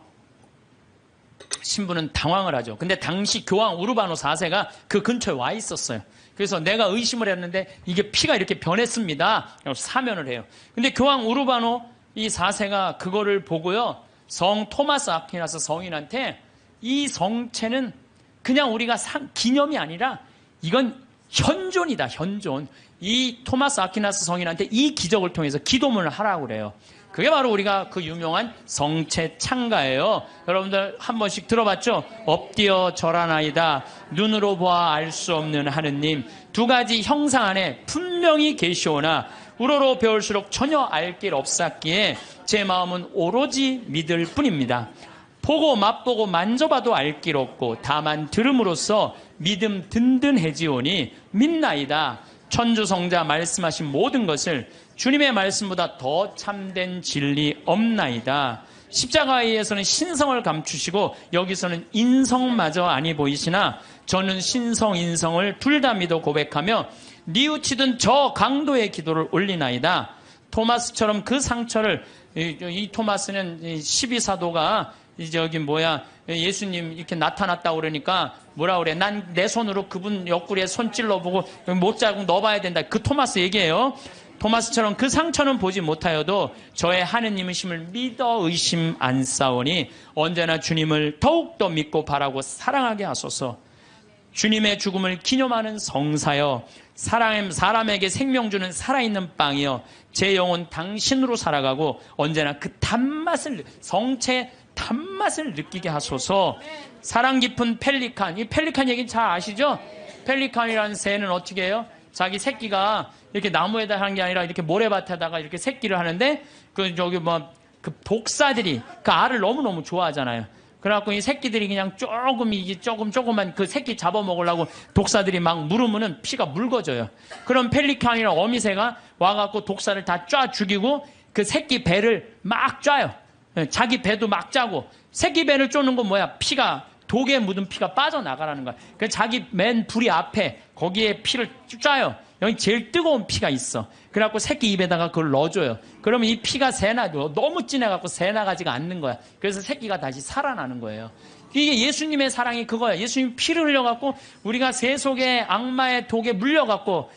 신부는 당황을 하죠. 근데 당시 교황 우르바노 4세가 그 근처에 와 있었어요. 그래서 내가 의심을 했는데 이게 피가 이렇게 변했습니다. 사면을 해요. 근데 교황 우르바노 이 4세가 그거를 보고요. 성 토마스 아퀴나스 성인한테 이 성체는 그냥 우리가 기념이 아니라 이건 현존이다. 현존. 이 토마스 아퀴나스 성인한테 이 기적을 통해서 기도문을 하라고 그래요. 그게 바로 우리가 그 유명한 성체 창가예요. 여러분들 한 번씩 들어봤죠? 엎드려 절하나이다. 눈으로 보아 알 수 없는 하느님. 두 가지 형상 안에 분명히 계시오나 우러러 배울수록 전혀 알 길 없었기에 제 마음은 오로지 믿을 뿐입니다. 보고 맛보고 만져봐도 알 길 없고 다만 들음으로써 믿음 든든해지오니 믿나이다. 천주성자 말씀하신 모든 것을 주님의 말씀보다 더 참된 진리 없나이다. 십자가에서는 신성을 감추시고 여기서는 인성마저 아니 보이시나 저는 신성 인성을 둘 다 믿어 고백하며 뉘우치던 저 강도의 기도를 올리나이다. 토마스처럼 그 상처를 이 토마스는 12사도가 예수님 이렇게 나타났다 그러니까 뭐라 그래? 난 내 손으로 그분 옆구리에 손 찔러보고 못자국 넣어봐야 된다. 그 토마스 얘기예요. 토마스처럼 그 상처는 보지 못하여도 저의 하느님이심을 믿어 의심 안 싸우니 언제나 주님을 더욱더 믿고 바라고 사랑하게 하소서. 주님의 죽음을 기념하는 성사여, 사람에게 생명 주는 살아있는 빵이여, 제 영혼 당신으로 살아가고 언제나 그 단맛을, 성체 단맛을 느끼게 하소서. 사랑 깊은 펠리칸. 이 펠리칸 얘기는 잘 아시죠? 펠리칸이라는 새는 어떻게 해요? 자기 새끼가 이렇게 나무에다 하는 게 아니라 이렇게 모래밭에다가 이렇게 새끼를 하는데 그 독사들이 그 알을 너무너무 좋아하잖아요. 그래갖고 이 새끼들이 그냥 조금만 그 새끼 잡아먹으려고 독사들이 막 물으면은 피가 묽어져요. 그럼 펠리칸이랑 어미새가 와갖고 독사를 다 쫙 죽이고 그 새끼 배를 막 쪄요. 자기 배도 막 짜고. 새끼 배를 쫓는 건 뭐야? 독에 묻은 피가 빠져나가라는 거야. 그 자기 맨 부리 앞에 거기에 피를 짜요. 여기 제일 뜨거운 피가 있어. 그래갖고 새끼 입에다가 그걸 넣어줘요. 그러면 이 피가 너무 진해갖고 새나가지가 않는 거야. 그래서 새끼가 다시 살아나는 거예요. 이게 예수님의 사랑이 그거예요. 예수님 피를 흘려갖고 우리가 새 속에 악마의 독에 물려갖고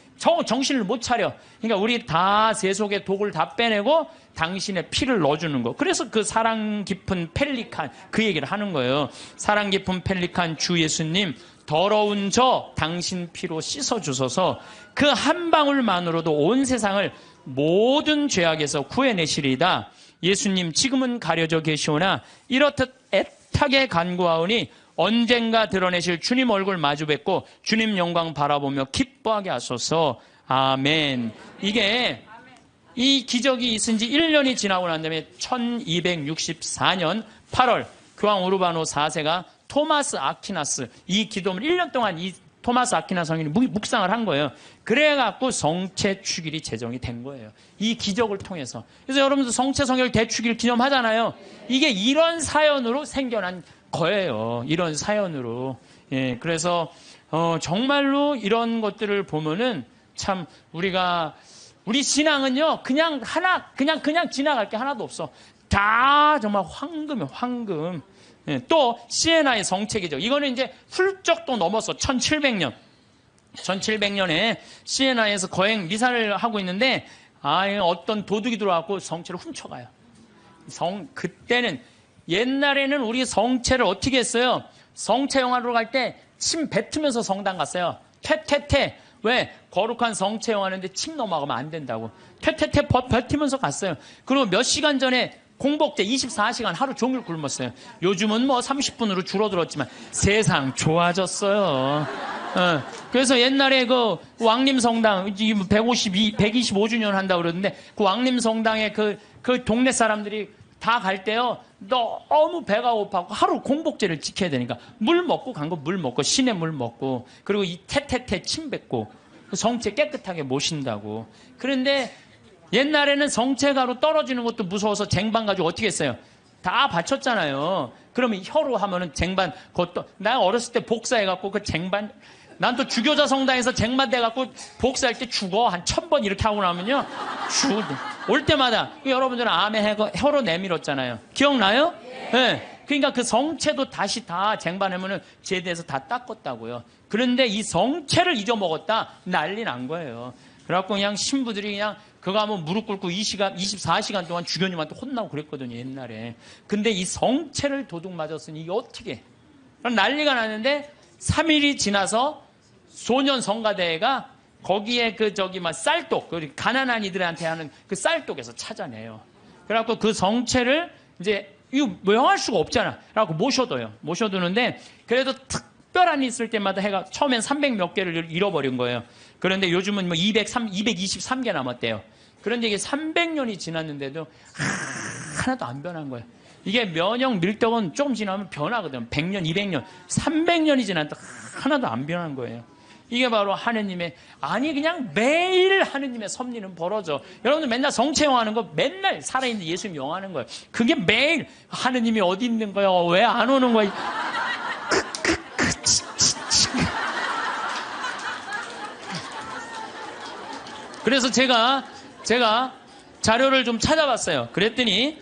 정신을 못 차려. 그러니까 우리 다 새 속의 독을 다 빼내고 당신의 피를 넣어주는 거. 그래서 그 사랑 깊은 펠리칸 그 얘기를 하는 거예요. 사랑 깊은 펠리칸 주 예수님, 더러운 저 당신 피로 씻어주소서. 그 한 방울만으로도 온 세상을 모든 죄악에서 구해내시리이다. 예수님 지금은 가려져 계시오나 이렇듯 애타게 간구하오니 언젠가 드러내실 주님 얼굴 마주 뵙고 주님 영광 바라보며 기뻐하게 하소서. 아멘. 이 기적이 있은 지 1년이 지나고 난 다음에 1264년 8월 교황 우르바노 4세가 토마스 아퀴나스, 이 기도문을 1년 동안 이 토마스 아퀴나스 성인이 묵상을 한 거예요. 그래갖고 성체 축일이 제정이 된 거예요. 이 기적을 통해서. 그래서 여러분들 성체 성결 대축일 기념하잖아요. 이게 이런 사연으로 생겨난 거예요. 이런 사연으로. 예, 그래서 정말로 이런 것들을 보면은 참 우리 신앙은요, 그냥 지나갈 게 하나도 없어. 다 정말 황금이에요, 황금. 예, 또 시에나의 성체기적. 이거는 이제 훌쩍 또 넘었어. 1700년. 1700년에 시에나에서 거행 미사를 하고 있는데 어떤 도둑이 들어와서 성체를 훔쳐가요. 그때는 옛날에는 우리 성체를 어떻게 했어요? 성체 영화로 갈 때 침 뱉으면서 성당 갔어요. 퇴퇴퇴. 왜? 거룩한 성체 영화하는데 침 넘어가면 안 된다고. 퇴퇴퇴 뱉으면서 갔어요. 그리고 몇 시간 전에 공복제 24시간 하루 종일 굶었어요. 요즘은 뭐 30분으로 줄어들었지만 세상 좋아졌어요. 그래서 옛날에 그 왕림성당 125주년 한다고 그러는데 그 왕림성당에 그 동네 사람들이 다 갈 때요. 너무 배가 고파고 하루 공복제를 지켜야 되니까 물 먹고 간 거 물 먹고 시내 물 먹고 그리고 이 태태태 침 뱉고 성체 깨끗하게 모신다고. 그런데 옛날에는 성체가로 떨어지는 것도 무서워서 쟁반 가지고 어떻게 했어요? 다 바쳤잖아요. 그러면 혀로 하면은 쟁반 그것도 나 어렸을 때 복사해갖고 그 쟁반 난 또 주교자 성당에서 쟁반 돼갖고 복사할 때 죽어 한 1000번 이렇게 하고 나면요 올 때마다 여러분들은 아멘 혀로 내밀었잖아요. 기억나요? 네. 그러니까 그 성체도 다시 다 쟁반하면은 제대해서 다 닦았다고요. 그런데 이 성체를 잊어먹었다 난리 난 거예요. 그래갖고 그냥 신부들이 그냥 그거 하면 무릎 꿇고 24시간 동안 주교님한테 혼나고 그랬거든요, 옛날에. 근데 이 성체를 도둑 맞았으니 이게 어떻게. 난리가 났는데 3일이 지나서 소년 성가대회가 거기에 쌀독, 가난한 이들한테 하는 그 쌀독에서 찾아내요. 그래갖고 그 성체를 이제, 이거 명할 수가 없잖아. 그래갖고 모셔두는데, 그래도 특별한 일 있을 때마다 해가 처음엔 300 몇 개를 잃어버린 거예요. 그런데 요즘은 뭐 223개 남았대요. 그런데 이게 300년이 지났는데도 하나도 안 변한 거예요. 이게 면역 밀떡은 조금 지나면 변하거든. 100년, 200년, 300년이 지났는데 하나도 안 변한 거예요. 이게 바로 하느님의, 그냥 매일 하느님의 섭리는 벌어져. 여러분들 맨날 성체영하는 거 맨날 살아있는 예수님 영하는 거예요. 그게 매일 하느님이 어디 있는 거야? 왜 안 오는 거야? 그래서 제가 자료를 좀 찾아봤어요. 그랬더니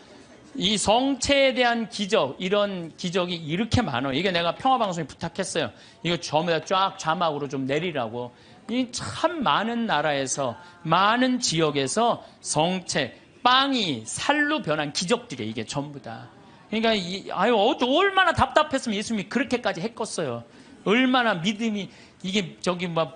이 성체에 대한 기적, 이런 기적이 이렇게 많아요. 이게 내가 평화방송에 부탁했어요. 이거 전부 다 쫙 자막으로 좀 내리라고. 이 참 많은 나라에서, 많은 지역에서 성체, 빵이 살로 변한 기적들이에요. 이게 전부 다. 그러니까 얼마나 답답했으면 예수님이 그렇게까지 했겠어요. 얼마나 믿음이 정말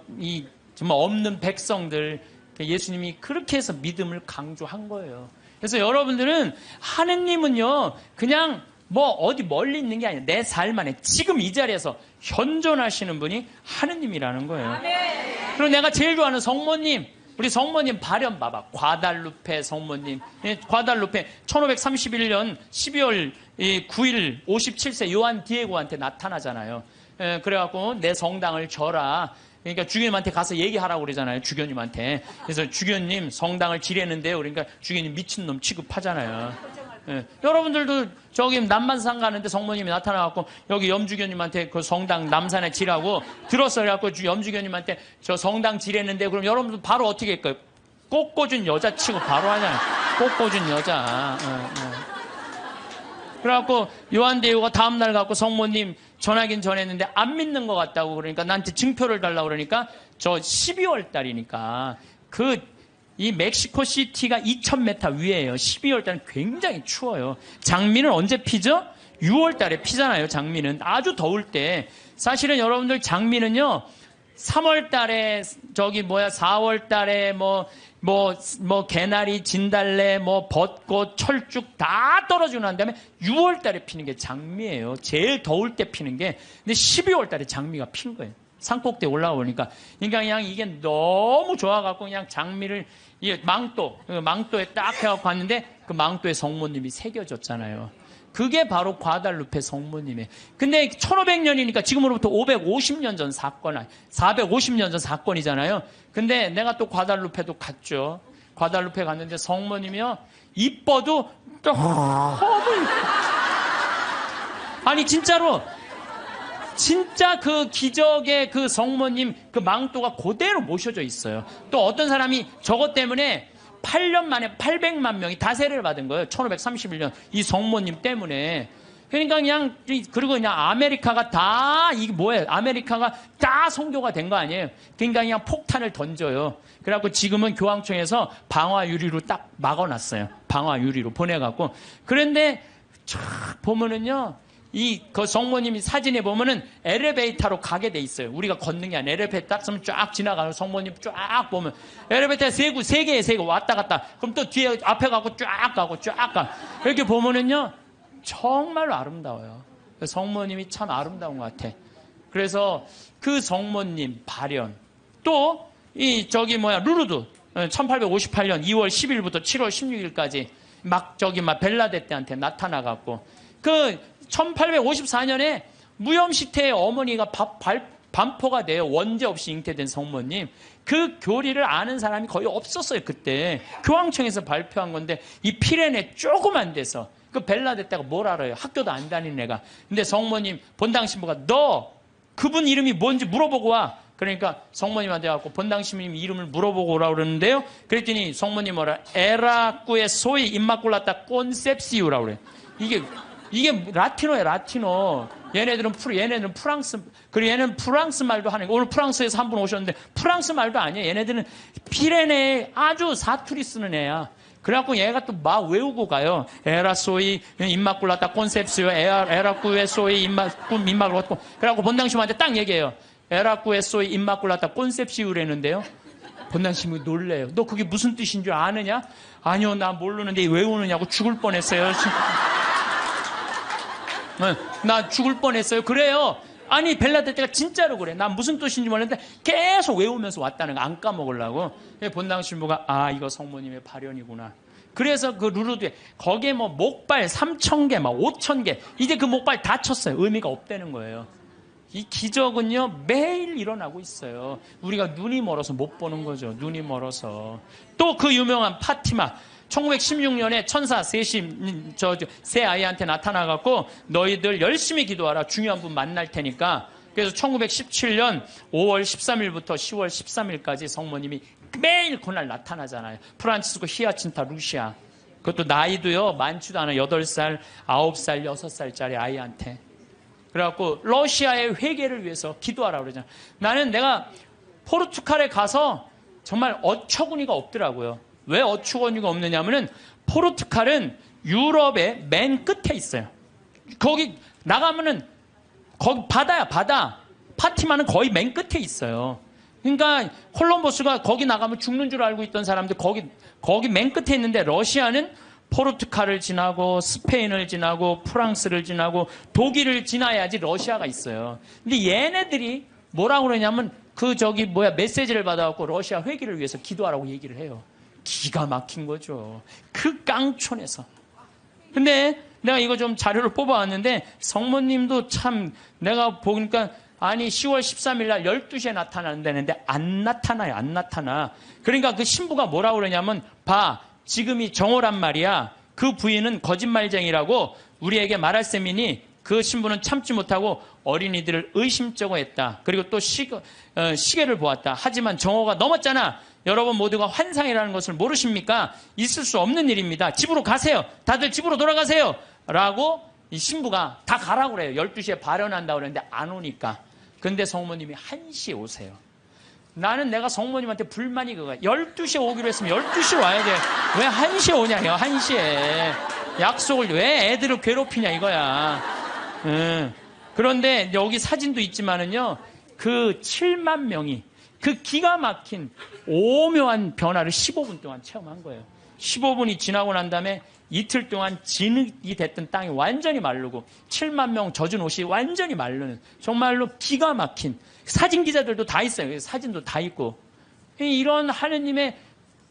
없는 백성들, 예수님이 그렇게 해서 믿음을 강조한 거예요. 그래서 여러분들은 하느님은요 그냥 뭐 어디 멀리 있는 게 아니라 내 삶 안에 지금 이 자리에서 현존하시는 분이 하느님이라는 거예요. 그리고 내가 제일 좋아하는 성모님, 우리 성모님 발현 봐봐. 과달루페 성모님. 과달루페 1531년 12월 9일 57세 요한 디에고한테 나타나잖아요. 그래갖고 내 성당을 져라. 그러니까 주교님한테 가서 얘기하라고 그러잖아요. 주교님한테. 그래서 주교님 성당을 지랬는데요. 그러니까 주교님 미친놈 취급하잖아요. 여러분들도 저기 남만산 가는데 성모님이 나타나갖고 여기 염주교님한테 그 성당 남산에 지라고 들었어요. 그래갖고 염주교님한테 저 성당 지랬는데 그럼 여러분들 바로 어떻게 할까요? 꽃꽂은 여자 치고 바로 하잖아요. 꽃꽂은 여자. 그래갖고 요한대우가 다음날 갖고 성모님 전하긴 전했는데 안 믿는 것 같다고 그러니까 나한테 증표를 달라고 그러니까 저 12월 달이니까 이 멕시코 시티가 2000m 위에요. 12월 달은 굉장히 추워요. 장미는 언제 피죠? 6월 달에 피잖아요. 장미는 아주 더울 때. 사실은 여러분들 장미는요 3월 달에 4월 달에 개나리, 진달래, 벚꽃, 철쭉 다 떨어지고 난 다음에 6월 달에 피는 게 장미예요. 제일 더울 때 피는 게. 근데 12월 달에 장미가 핀 거예요. 산꼭대에 올라오니까. 그러니까 그냥 이게 너무 좋아갖고 그냥 장미를 망토에 딱 해갖고 왔는데 그 망토에 성모님이 새겨졌잖아요. 그게 바로 과달루페 성모님이에요. 근데 1500년이니까 지금으로부터 550년 전 사건, 450년 전 사건이잖아요. 근데 내가 또 과달루페도 갔죠. 과달루페 갔는데 성모님이요. 이뻐도 너무 아니 진짜로 진짜 그 기적의 그 성모님 그 망토가 그대로 모셔져 있어요. 또 어떤 사람이 저것 때문에 8년 만에 800만 명이 다 세례를 받은 거예요. 1531년 이 성모님 때문에. 그러니까 그리고 그냥 아메리카가 다 이게 뭐예요? 아메리카가 다 선교가 된 거 아니에요. 그러니까 그냥 폭탄을 던져요. 그래갖고 지금은 교황청에서 방화 유리로 딱 막아놨어요. 방화 유리로 보내갖고. 그런데 보면은요. 그 성모님이 사진에 보면은 엘리베이터로 가게 돼 있어요. 우리가 걷는 게 아니라 엘리베이터 딱 쓰면 쫙 지나가는 성모님 쫙 보면 엘리베이터 세 개 왔다 갔다. 그럼 또 뒤에 앞에 가고 쫙 가. 이렇게 보면은요 정말로 아름다워요. 성모님이 참 아름다운 것 같아. 그래서 그 성모님 발현 또 루르드 1858년 2월 10일부터 7월 16일까지 막 벨라데 때한테 나타나갖고 1854년에 무염시태의 어머니가 반포가 돼요. 원죄 없이 잉태된 성모님. 그 교리를 아는 사람이 거의 없었어요. 그때 교황청에서 발표한 건데 이 피레네 조그만 데서 그 벨라데 때가 뭘 알아요. 학교도 안 다니는 애가. 근데 성모님 본당 신부가 너 그분 이름이 뭔지 물어보고 와. 그러니까 성모님한테 가고 본당 신부님 이름을 물어보고 오라고 그러는데요. 그랬더니 성모님 뭐라 에라꾸의 소위 임마꿀라타 콘셉시우라고 그래요. 이게 라틴어예요, 라틴어. 얘네들은 프랑스, 그리고 얘는 프랑스 말도 하는 거예요. 오늘 프랑스에서 한 분 오셨는데 프랑스 말도 아니에요. 얘네들은 피레네에 아주 사투리 쓰는 애야. 그래갖고 얘가 또 막 외우고 가요. 에라소이 임마꿀라타 콘셉시오, 에라꾸에소이 임마꿀라타. 그래갖고 본당심한테 딱 얘기해요. 에라꾸에소이 임마꿀라타 콘셉시오라는데요. 본당심이 놀래요. 너 그게 무슨 뜻인 줄 아느냐? 아니요, 나 모르는데 외우느냐고 죽을 뻔했어요. 나 죽을 뻔했어요. 그래요. 아니 벨라데 때가 진짜로 그래. 난 무슨 뜻인지 몰랐는데 계속 외우면서 왔다는 거 안 까먹으려고. 본당 신부가 이거 성모님의 발현이구나. 그래서 그 루르드에 거기에 목발 3,000개, 5,000개 이제 그 목발 다 쳤어요. 의미가 없다는 거예요. 이 기적은요 매일 일어나고 있어요. 우리가 눈이 멀어서 못 보는 거죠. 눈이 멀어서. 또 그 유명한 파티마 1916년에 천사 셋이 세 아이한테 나타나갖고 너희들 열심히 기도하라. 중요한 분 만날 테니까. 그래서 1917년 5월 13일부터 10월 13일까지 성모님이 매일 그날 나타나잖아요. 프란치스코 히아친타 루시아. 그것도 나이도요 많지도 않아. 8살, 9살, 6살짜리 아이한테. 그래갖고 러시아의 회개를 위해서 기도하라고 그러잖아요. 나는 내가 포르투갈에 가서 정말 어처구니가 없더라고요. 왜 어처구니가 없느냐면은 포르투갈은 유럽의 맨 끝에 있어요. 거기 나가면은 거기 바다야, 바다. 파티마는 거의 맨 끝에 있어요. 그러니까 콜럼버스가 거기 나가면 죽는 줄 알고 있던 사람들 거기 맨 끝에 있는데 러시아는 포르투갈을 지나고 스페인을 지나고 프랑스를 지나고 독일을 지나야지 러시아가 있어요. 근데 얘네들이 뭐라고 그러냐면 메시지를 받아갖고 러시아 회기를 위해서 기도하라고 얘기를 해요. 기가 막힌 거죠. 그 깡촌에서. 근데 내가 이거 좀 자료를 뽑아왔는데 성모님도 참 내가 보니까 아니 10월 13일 날 12시에 나타난다는데 안 나타나요. 안 나타나. 그러니까 그 신부가 뭐라고 그러냐면 봐. 지금이 정오란 말이야. 그 부인은 거짓말쟁이라고 우리에게 말할 셈이니 그 신부는 참지 못하고 어린이들을 의심쩍어 했다. 그리고 또 시계를 보았다. 하지만 정오가 넘었잖아. 여러분 모두가 환상이라는 것을 모르십니까? 있을 수 없는 일입니다. 집으로 가세요. 다들 집으로 돌아가세요. 라고 이 신부가 다 가라고 그래요. 12시에 발언한다고 그랬는데 안 오니까. 근데 성모님이 1시에 오세요. 나는 내가 성모님한테 불만이 그거야. 12시에 오기로 했으면 12시에 와야 돼. 왜 1시에 오냐요. 1시에. 약속을 왜 애들을 괴롭히냐 이거야. 그런데 여기 사진도 있지만은요. 그 7만 명이 그 기가 막힌 오묘한 변화를 15분 동안 체험한 거예요. 15분이 지나고 난 다음에 이틀 동안 진흙이 됐던 땅이 완전히 마르고 7만 명 젖은 옷이 완전히 마르는 정말로 기가 막힌 사진 기자들도 다 있어요. 사진도 다 있고 이런 하느님의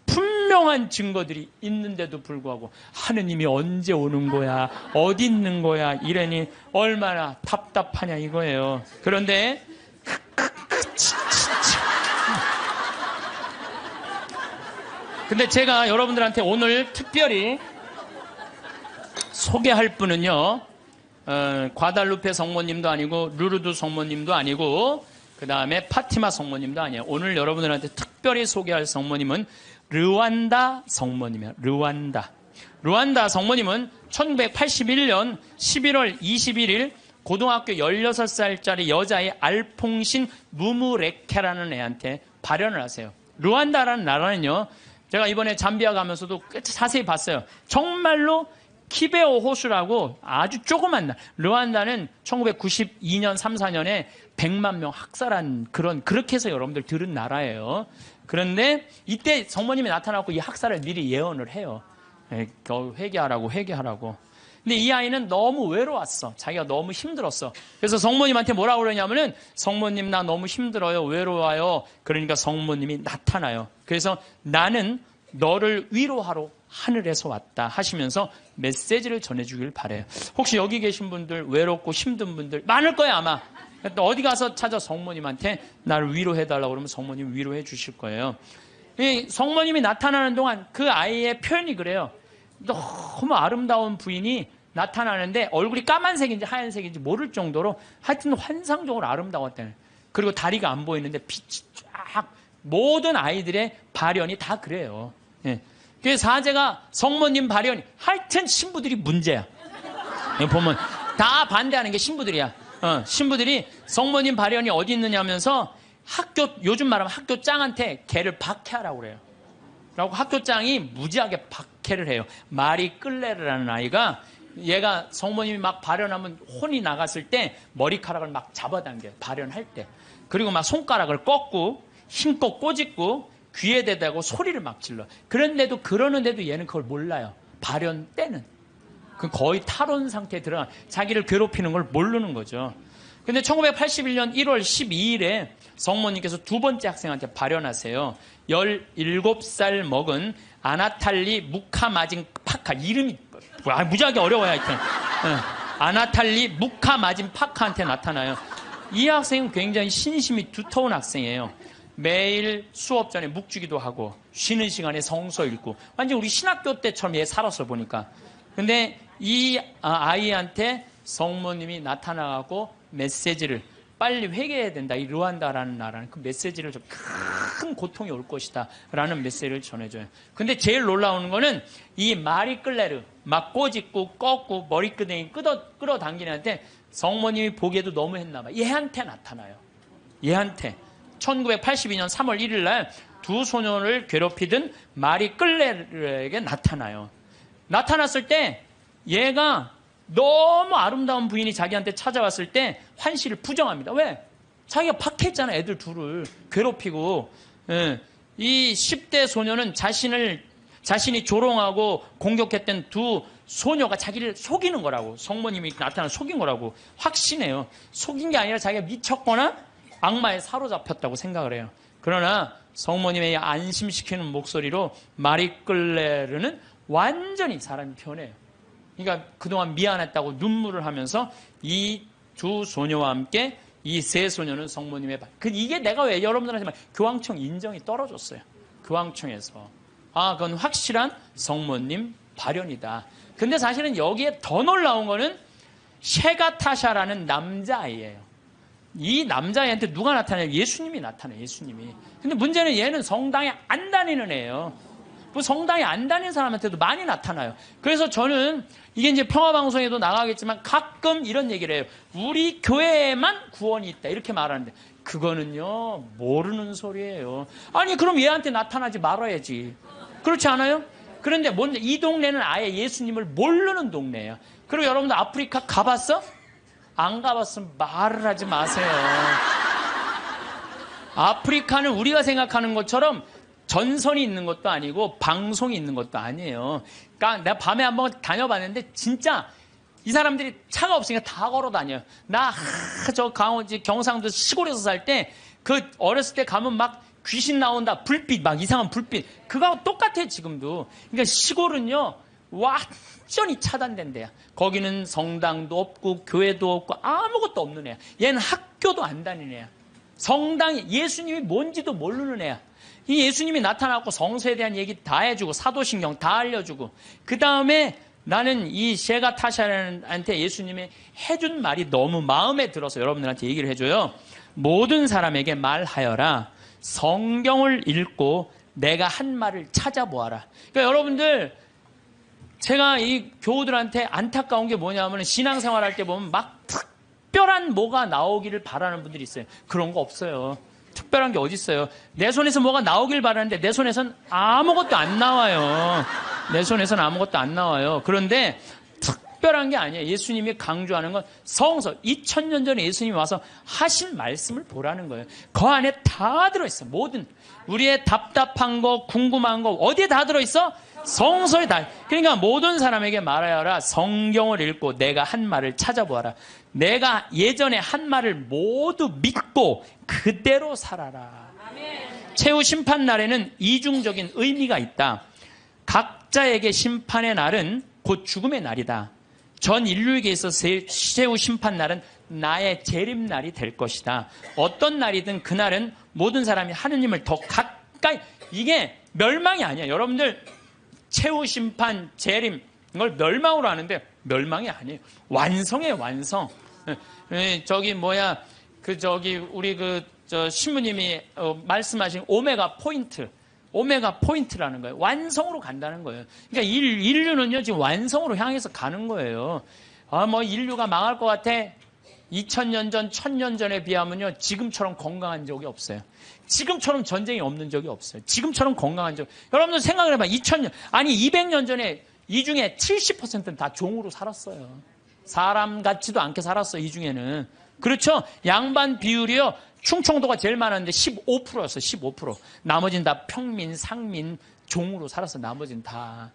분명한 증거들이 있는데도 불구하고 하느님이 언제 오는 거야? 어디 있는 거야? 이러니 얼마나 답답하냐 이거예요. 그런데 근데 제가 여러분들한테 오늘 특별히 소개할 분은요. 과달루페 성모님도 아니고 루르드 성모님도 아니고 그 다음에 파티마 성모님도 아니에요. 오늘 여러분들한테 특별히 소개할 성모님은 르완다 성모님이에요. 르완다 성모님은 1981년 11월 21일 고등학교 16살짜리 여자의 알퐁신 무무레케라는 애한테 발현을 하세요. 르완다라는 나라는요. 제가 이번에 잠비아 가면서도 자세히 봤어요. 정말로 키베오 호수라고 아주 조그만 나라. 르완다는 1992년 3, 4년에 100만 명 학살한 그렇게 해서 여러분들 들은 나라예요. 그런데 이때 성모님이 나타나고 이 학살을 미리 예언을 해요. 회개하라고. 근데 이 아이는 너무 외로웠어. 자기가 너무 힘들었어. 그래서 성모님한테 뭐라고 그러냐면은 성모님 나 너무 힘들어요. 외로워요. 그러니까 성모님이 나타나요. 그래서 나는 너를 위로하러 하늘에서 왔다 하시면서 메시지를 전해주길 바래요. 혹시 여기 계신 분들 외롭고 힘든 분들 많을 거예요 아마. 어디 가서 찾아 성모님한테 나를 위로해달라고 그러면 성모님 위로해 주실 거예요. 이 성모님이 나타나는 동안 그 아이의 표현이 그래요. 너무 아름다운 부인이 나타나는데 얼굴이 까만색인지 하얀색인지 모를 정도로 하여튼 환상적으로 아름다웠다는. 그리고 다리가 안 보이는데 빛이 쫙 모든 아이들의 발현이 다 그래요. 예. 그래서 사제가 성모님 발현이 하여튼 신부들이 문제야. 보면 다 반대하는 게 신부들이야. 신부들이 성모님 발현이 어디 있느냐 하면서 요즘 말하면 학교 짱한테 걔를 박해하라고 그래요. 라고 학교장이 무지하게 박해를 해요. 마리 끌레르라는 아이가 얘가 성모님이 막 발현하면 혼이 나갔을 때 머리카락을 막 잡아당겨요. 발현할 때. 그리고 막 손가락을 꺾고 힘껏 꼬집고 귀에 대다고 소리를 막 질러. 그러는데도 얘는 그걸 몰라요. 발현 때는. 그 거의 탈원 상태에 들어가 자기를 괴롭히는 걸 모르는 거죠. 근데 1981년 1월 12일에 성모님께서 두 번째 학생한테 발현하세요. 17살 먹은 아나탈리 무카마진 파카. 이름이 무지하게 어려워요. 하여튼. 아나탈리 무카마진 파카한테 나타나요. 이 학생은 굉장히 신심이 두터운 학생이에요. 매일 수업 전에 묵주기도 하고 쉬는 시간에 성서 읽고 완전 우리 신학교 때처럼 얘 살았어 보니까. 근데 이 아이한테 성모님이 나타나고 메시지를 빨리 회개해야 된다. 이 르완다라는 나라는 그 메시지를 좀 큰 고통이 올 것이다 라는 메시지를 전해줘요. 근데 제일 놀라운 거는 이 마리 끌레르 막 꼬집고 꺾고 머리끄댕이 끌어당기는 한테 성모님이 보기에도 너무 했나 봐. 얘한테 나타나요. 얘한테 1982년 3월 1일 날 두 소년을 괴롭히던 마리 끌레르에게 나타나요. 나타났을 때 얘가 너무 아름다운 부인이 자기한테 찾아왔을 때 환시를 부정합니다. 왜? 자기가 박해했잖아. 애들 둘을 괴롭히고. 이 10대 소녀는 자신을 자신이 조롱하고 공격했던 두 소녀가 자기를 속이는 거라고, 성모님이 나타나 속인 거라고 확신해요. 속인 게 아니라 자기가 미쳤거나 악마에 사로잡혔다고 생각을 해요. 그러나 성모님의 안심시키는 목소리로 마리끌레르는 완전히 사람이 변해요. 그러니까 그동안 미안했다고 눈물을 하면서 이 두 소녀와 함께 이 세 소녀는 성모님의 이게 내가 왜 여러분들한테 말 교황청 인정이 떨어졌어요. 교황청에서. 그건 확실한 성모님 발현이다. 근데 사실은 여기에 더 놀라운 거는 셰가타샤라는 남자아이예요. 이 남자아이한테 누가 나타나요? 예수님이 나타나요. 예수님이. 근데 문제는 얘는 성당에 안 다니는 애예요. 그 성당에 안 다니는 사람한테도 많이 나타나요. 그래서 저는 이게 이제 평화방송에도 나가겠지만 가끔 이런 얘기를 해요. 우리 교회에만 구원이 있다. 이렇게 말하는데 그거는요, 모르는 소리예요. 아니, 그럼 얘한테 나타나지 말아야지. 그렇지 않아요? 그런데 이 동네는 아예 예수님을 모르는 동네예요. 그리고 여러분들 아프리카 가봤어? 안 가봤으면 말을 하지 마세요. 아프리카는 우리가 생각하는 것처럼 전선이 있는 것도 아니고 방송이 있는 것도 아니에요. 그러니까 내가 밤에 한번 다녀봤는데 진짜 이 사람들이 차가 없으니까 다 걸어 다녀요. 저 경상도 시골에서 살 때 그 어렸을 때 가면 막 귀신 나온다, 불빛, 막 이상한 불빛. 그거하고 똑같아요, 지금도. 그러니까 시골은요, 완전히 차단된 데야. 거기는 성당도 없고, 교회도 없고, 아무것도 없는 애야. 얘는 학교도 안 다니는 애야. 성당이, 예수님이 뭔지도 모르는 애야. 이 예수님이 나타나고 성서에 대한 얘기 다 해주고, 사도신경 다 알려주고, 그 다음에 나는 이 셰가타샤한테 예수님이 해준 말이 너무 마음에 들어서 여러분들한테 얘기를 해줘요. 모든 사람에게 말하여라. 성경을 읽고 내가 한 말을 찾아보아라. 그러니까 여러분들, 제가 이 교우들한테 안타까운 게 뭐냐면 신앙생활 할 때 보면 막 특별한 뭐가 나오기를 바라는 분들이 있어요. 그런 거 없어요. 특별한 게 어디 있어요. 내 손에서 뭐가 나오길 바라는데 내 손에선 아무것도 안 나와요. 내 손에선 아무것도 안 나와요. 그런데 특별한 게 아니에요. 예수님이 강조하는 건 성서. 2000년 전에 예수님이 와서 하신 말씀을 보라는 거예요. 그 안에 다 들어있어. 모든 우리의 답답한 거, 궁금한 거 어디에 다 들어있어? 성서에 다. 그러니까 모든 사람에게 말하여라. 성경을 읽고 내가 한 말을 찾아보아라. 내가 예전에 한 말을 모두 믿고 그대로 살아라. 최후 심판 날에는 이중적인 의미가 있다. 각자에게 심판의 날은 곧 죽음의 날이다. 전 인류에게 있어서 최후 심판 날은 나의 재림날이 될 것이다. 어떤 날이든 그날은 모든 사람이 하느님을 더 가까이. 이게 멸망이 아니야. 여러분들 최후 심판, 재림 이걸 멸망으로 하는데 멸망이 아니에요. 완성이에요. 완성. 우리 신부님이 말씀하신 오메가 포인트라는 거예요. 완성으로 간다는 거예요. 그러니까 인류는요, 지금 완성으로 향해서 가는 거예요. 인류가 망할 것 같아. 2000년 전, 1000년 전에 비하면요, 지금처럼 건강한 적이 없어요. 지금처럼 전쟁이 없는 적이 없어요. 지금처럼 건강한 적. 여러분들 생각을 해봐. 200년 전에 이 중에 70%는 다 종으로 살았어요. 사람 같지도 않게 살았어요, 이 중에는. 그렇죠? 양반 비율이요, 충청도가 제일 많았는데 15%였어요, 15%. 나머지는 다 평민, 상민, 종으로 살았어, 나머지는 다.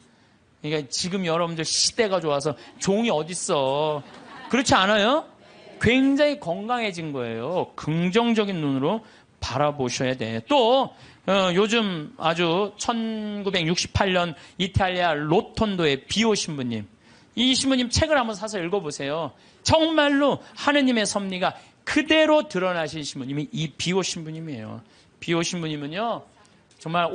그러니까 지금 여러분들 시대가 좋아서 종이 어딨어. 그렇지 않아요? 굉장히 건강해진 거예요. 긍정적인 눈으로 바라보셔야 돼. 또 요즘 아주 1968년 이탈리아 로톤도의 비오 신부님. 이 신부님 책을 한번 사서 읽어보세요. 정말로 하느님의 섭리가 그대로 드러나신 신부님이 이 비오 신부님이에요. 비오 신부님은요, 정말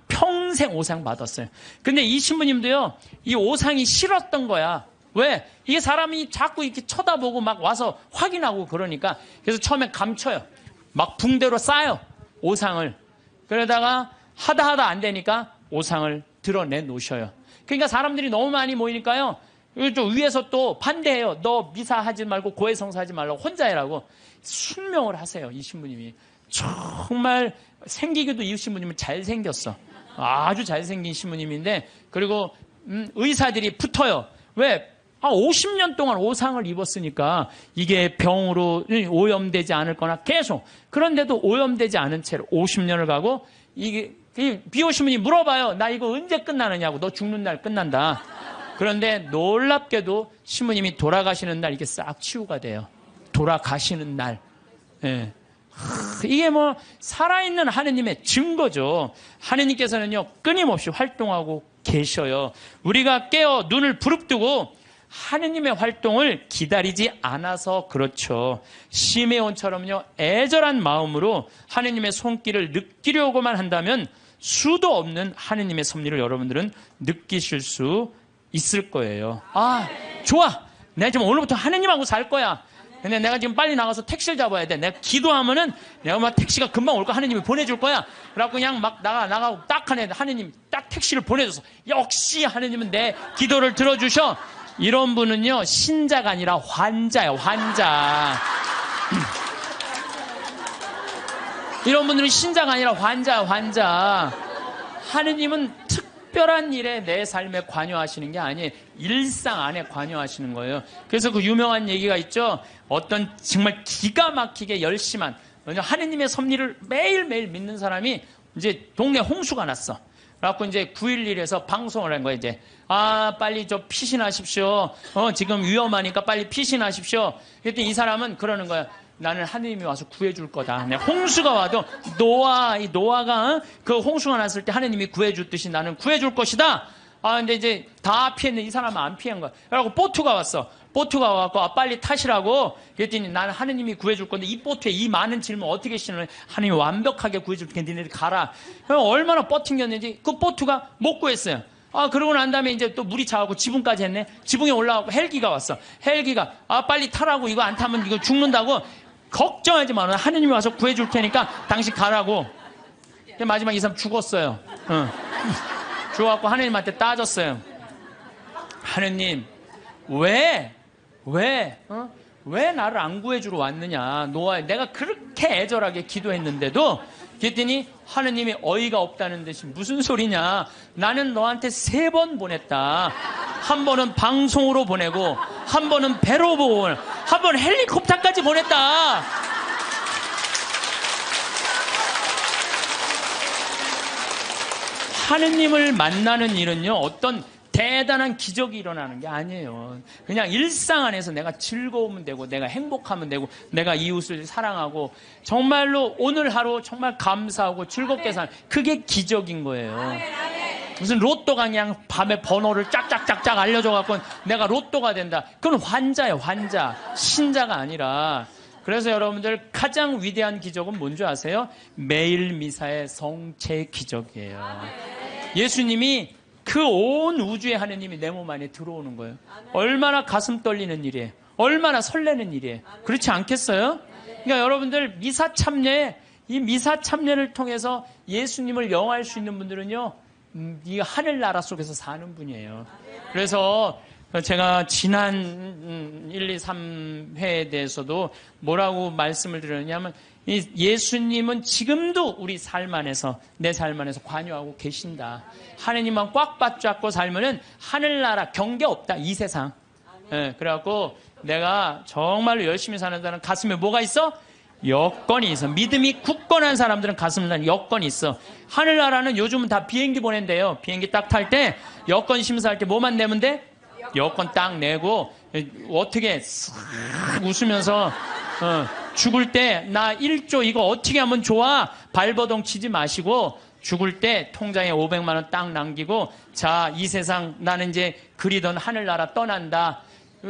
평생 오상 받았어요. 근데 이 신부님도요, 이 오상이 싫었던 거야. 왜? 이게 사람이 자꾸 이렇게 쳐다보고 막 와서 확인하고 그러니까. 그래서 처음에 감춰요. 막 붕대로 싸요. 오상을. 그러다가 하다 안 되니까 오상을 드러내 놓으셔요. 그러니까 사람들이 너무 많이 모이니까요, 또 위에서 또 반대해요. 너 미사하지 말고 고해성사하지 말라고 혼자 해라고 순명을 하세요. 이 신부님이. 정말 생기기도 이 신부님은 잘생겼어. 아주 잘생긴 신부님인데, 그리고 의사들이 붙어요. 왜? 50년 동안 오상을 입었으니까 이게 병으로 오염되지 않을 거나 계속. 그런데도 오염되지 않은 채로 50년을 가고 이게 비 오신 분이 물어봐요. 나 이거 언제 끝나느냐고. 너 죽는 날 끝난다. 그런데 놀랍게도 신부님이 돌아가시는 날 이게 싹 치유가 돼요. 돌아가시는 날. 예. 이게 뭐 살아있는 하느님의 증거죠. 하느님께서는요 끊임없이 활동하고 계셔요. 우리가 깨어 눈을 부릅뜨고 하느님의 활동을 기다리지 않아서 그렇죠. 시메온처럼요 애절한 마음으로 하느님의 손길을 느끼려고만 한다면 수도 없는 하느님의 섭리를 여러분들은 느끼실 수 있을 거예요. 아, 좋아. 내가 지금 오늘부터 하느님하고 살 거야. 근데 내가 지금 빨리 나가서 택시를 잡아야 돼. 내가 기도하면은 내가 막 택시가 금방 올 거야. 하느님이 보내줄 거야. 그래갖고 그냥 막 나가고 딱 하느님 딱 택시를 보내줘서 역시 하느님은 내 기도를 들어주셔. 이런 분은요 신자가 아니라 환자예요. 환자. 이런 분들은 신자가 아니라 환자예요. 환자. 하느님은 특별한 일에 내 삶에 관여하시는 게 아니에요. 일상 안에 관여하시는 거예요. 그래서 그 유명한 얘기가 있죠. 어떤 정말 기가 막히게 열심한 하느님의 섭리를 매일매일 믿는 사람이 이제 동네 홍수가 났어. 그래갖고 이제 911에서 방송을 한 거예요. 이제 빨리 피신하십시오. 지금 위험하니까 빨리 피신하십시오. 그랬더니 이 사람은 그러는 거야. 나는 하느님이 와서 구해줄 거다. 홍수가 와도 노아가 그 홍수가 났을 때 하느님이 구해줄 듯이 나는 구해줄 것이다. 근데 이제 다 피했는데 이 사람은 안 피한 거야. 그래갖고 보트가 왔어. 보트가 와갖고 빨리 타시라고. 그랬더니 나는 하느님이 구해줄 건데 이 보트에 이 많은 질문 어떻게 신을 하느님이 완벽하게 구해줄 테니까 니네들 가라. 그럼 얼마나 버팅겼는지 그 보트가 못 구했어요. 그러고 난 다음에 이제 또 물이 차가고 지붕까지 했네. 지붕에 올라가고 헬기가 왔어. 헬기가 빨리 타라고. 이거 안 타면 이거 죽는다고. 걱정하지 마. 하느님이 와서 구해줄 테니까 당신 가라고. 마지막에 이 사람 죽었어요. 죽어갖고 하느님한테 따졌어요. 하느님, 왜 나를 안 구해주러 왔느냐. 노아, 내가 그렇게 애절하게 기도했는데도. 그랬더니 하느님이 어이가 없다는 듯이 무슨 소리냐. 나는 너한테 3번 보냈다. 한 번은 방송으로 보내고, 한 번은 배로 보고, 한 번 헬리콥터까지 보냈다. 하느님을 만나는 일은요, 어떤 대단한 기적이 일어나는 게 아니에요. 그냥 일상 안에서 내가 즐거우면 되고, 내가 행복하면 되고, 내가 이웃을 사랑하고, 정말로 오늘 하루 정말 감사하고 즐겁게 사는, 그게 기적인 거예요. 무슨 로또가 그냥 밤에 번호를 짝짝짝짝 알려줘갖고 내가 로또가 된다. 그건 환자예요, 환자. 신자가 아니라. 그래서 여러분들 가장 위대한 기적은 뭔지 아세요? 매일 미사의 성체 기적이에요. 예수님이 그 온 우주의 하느님이 내 몸 안에 들어오는 거예요. 얼마나 가슴 떨리는 일이에요. 얼마나 설레는 일이에요. 그렇지 않겠어요? 그러니까 여러분들 미사 참여, 이 미사 참여를 통해서 예수님을 영화할 수 있는 분들은요, 이 하늘나라 속에서 사는 분이에요. 그래서 제가 지난 1, 2, 3회에 대해서도 뭐라고 말씀을 드렸냐면, 예수님은 지금도 우리 삶 안에서, 내 삶 안에서 관여하고 계신다. 하느님만 꽉 붙잡고 살면은 하늘나라 경계 없다, 이 세상. 그래갖고 내가 정말로 열심히 사는 사람은 가슴에 뭐가 있어? 여건이 있어. 믿음이 굳건한 사람들은 가슴에 여건이 있어. 하늘나라는 요즘은 다 비행기 보낸대요. 비행기 딱 탈 때 여건 심사할 때 뭐만 내면 돼? 여건 딱 내고 어떻게 싹 웃으면서 죽을 때 나 1조 이거 어떻게 하면 좋아? 발버둥 치지 마시고 죽을 때 통장에 500만 원 딱 남기고, 자, 이 세상 나는 이제 그리던 하늘나라 떠난다.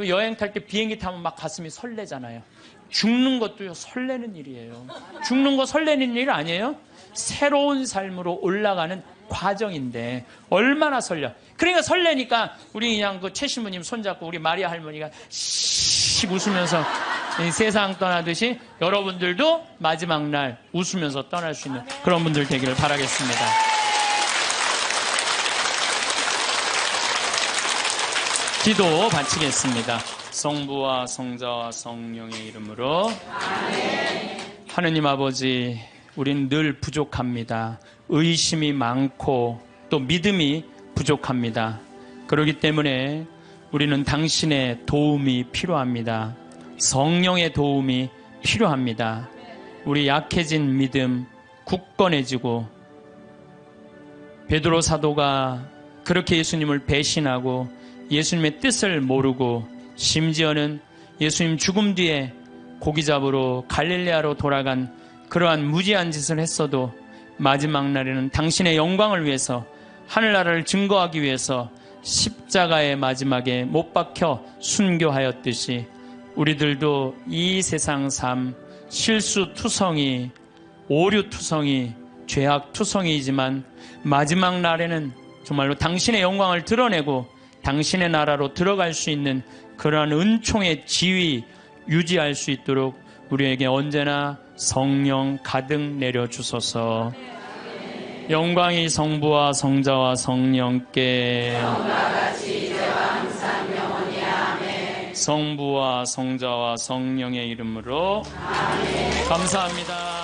여행 탈 때 비행기 타면 막 가슴이 설레잖아요. 죽는 것도 설레는 일이에요. 죽는 거 설레는 일 아니에요? 새로운 삶으로 올라가는 과정인데 얼마나 설레. 그러니까 설레니까 우리 그냥 그 최 신부님 손잡고 우리 마리아 할머니가 씩 웃으면서 세상 떠나듯이 여러분들도 마지막 날 웃으면서 떠날 수 있는 그런 분들 되기를 바라겠습니다. 기도 바치겠습니다. 성부와 성자와 성령의 이름으로. 아멘. 하느님 아버지, 우린 늘 부족합니다. 의심이 많고 또 믿음이 부족합니다. 그렇기 때문에 우리는 당신의 도움이 필요합니다. 성령의 도움이 필요합니다. 우리 약해진 믿음 굳건해지고 베드로 사도가 그렇게 예수님을 배신하고 예수님의 뜻을 모르고 심지어는 예수님 죽음 뒤에 고기 잡으러 갈릴레아로 돌아간 그러한 무지한 짓을 했어도 마지막 날에는 당신의 영광을 위해서 하늘나라를 증거하기 위해서 십자가의 마지막에 못 박혀 순교하였듯이 우리들도 이 세상 삶 실수투성이 오류투성이 죄악투성이지만 마지막 날에는 정말로 당신의 영광을 드러내고 당신의 나라로 들어갈 수 있는 그러한 은총의 지위 유지할 수 있도록 우리에게 언제나 성령 가득 내려주소서. 영광이 성부와 성자와 성령께 성부와 성자와 성령의 이름으로 아멘. 감사합니다.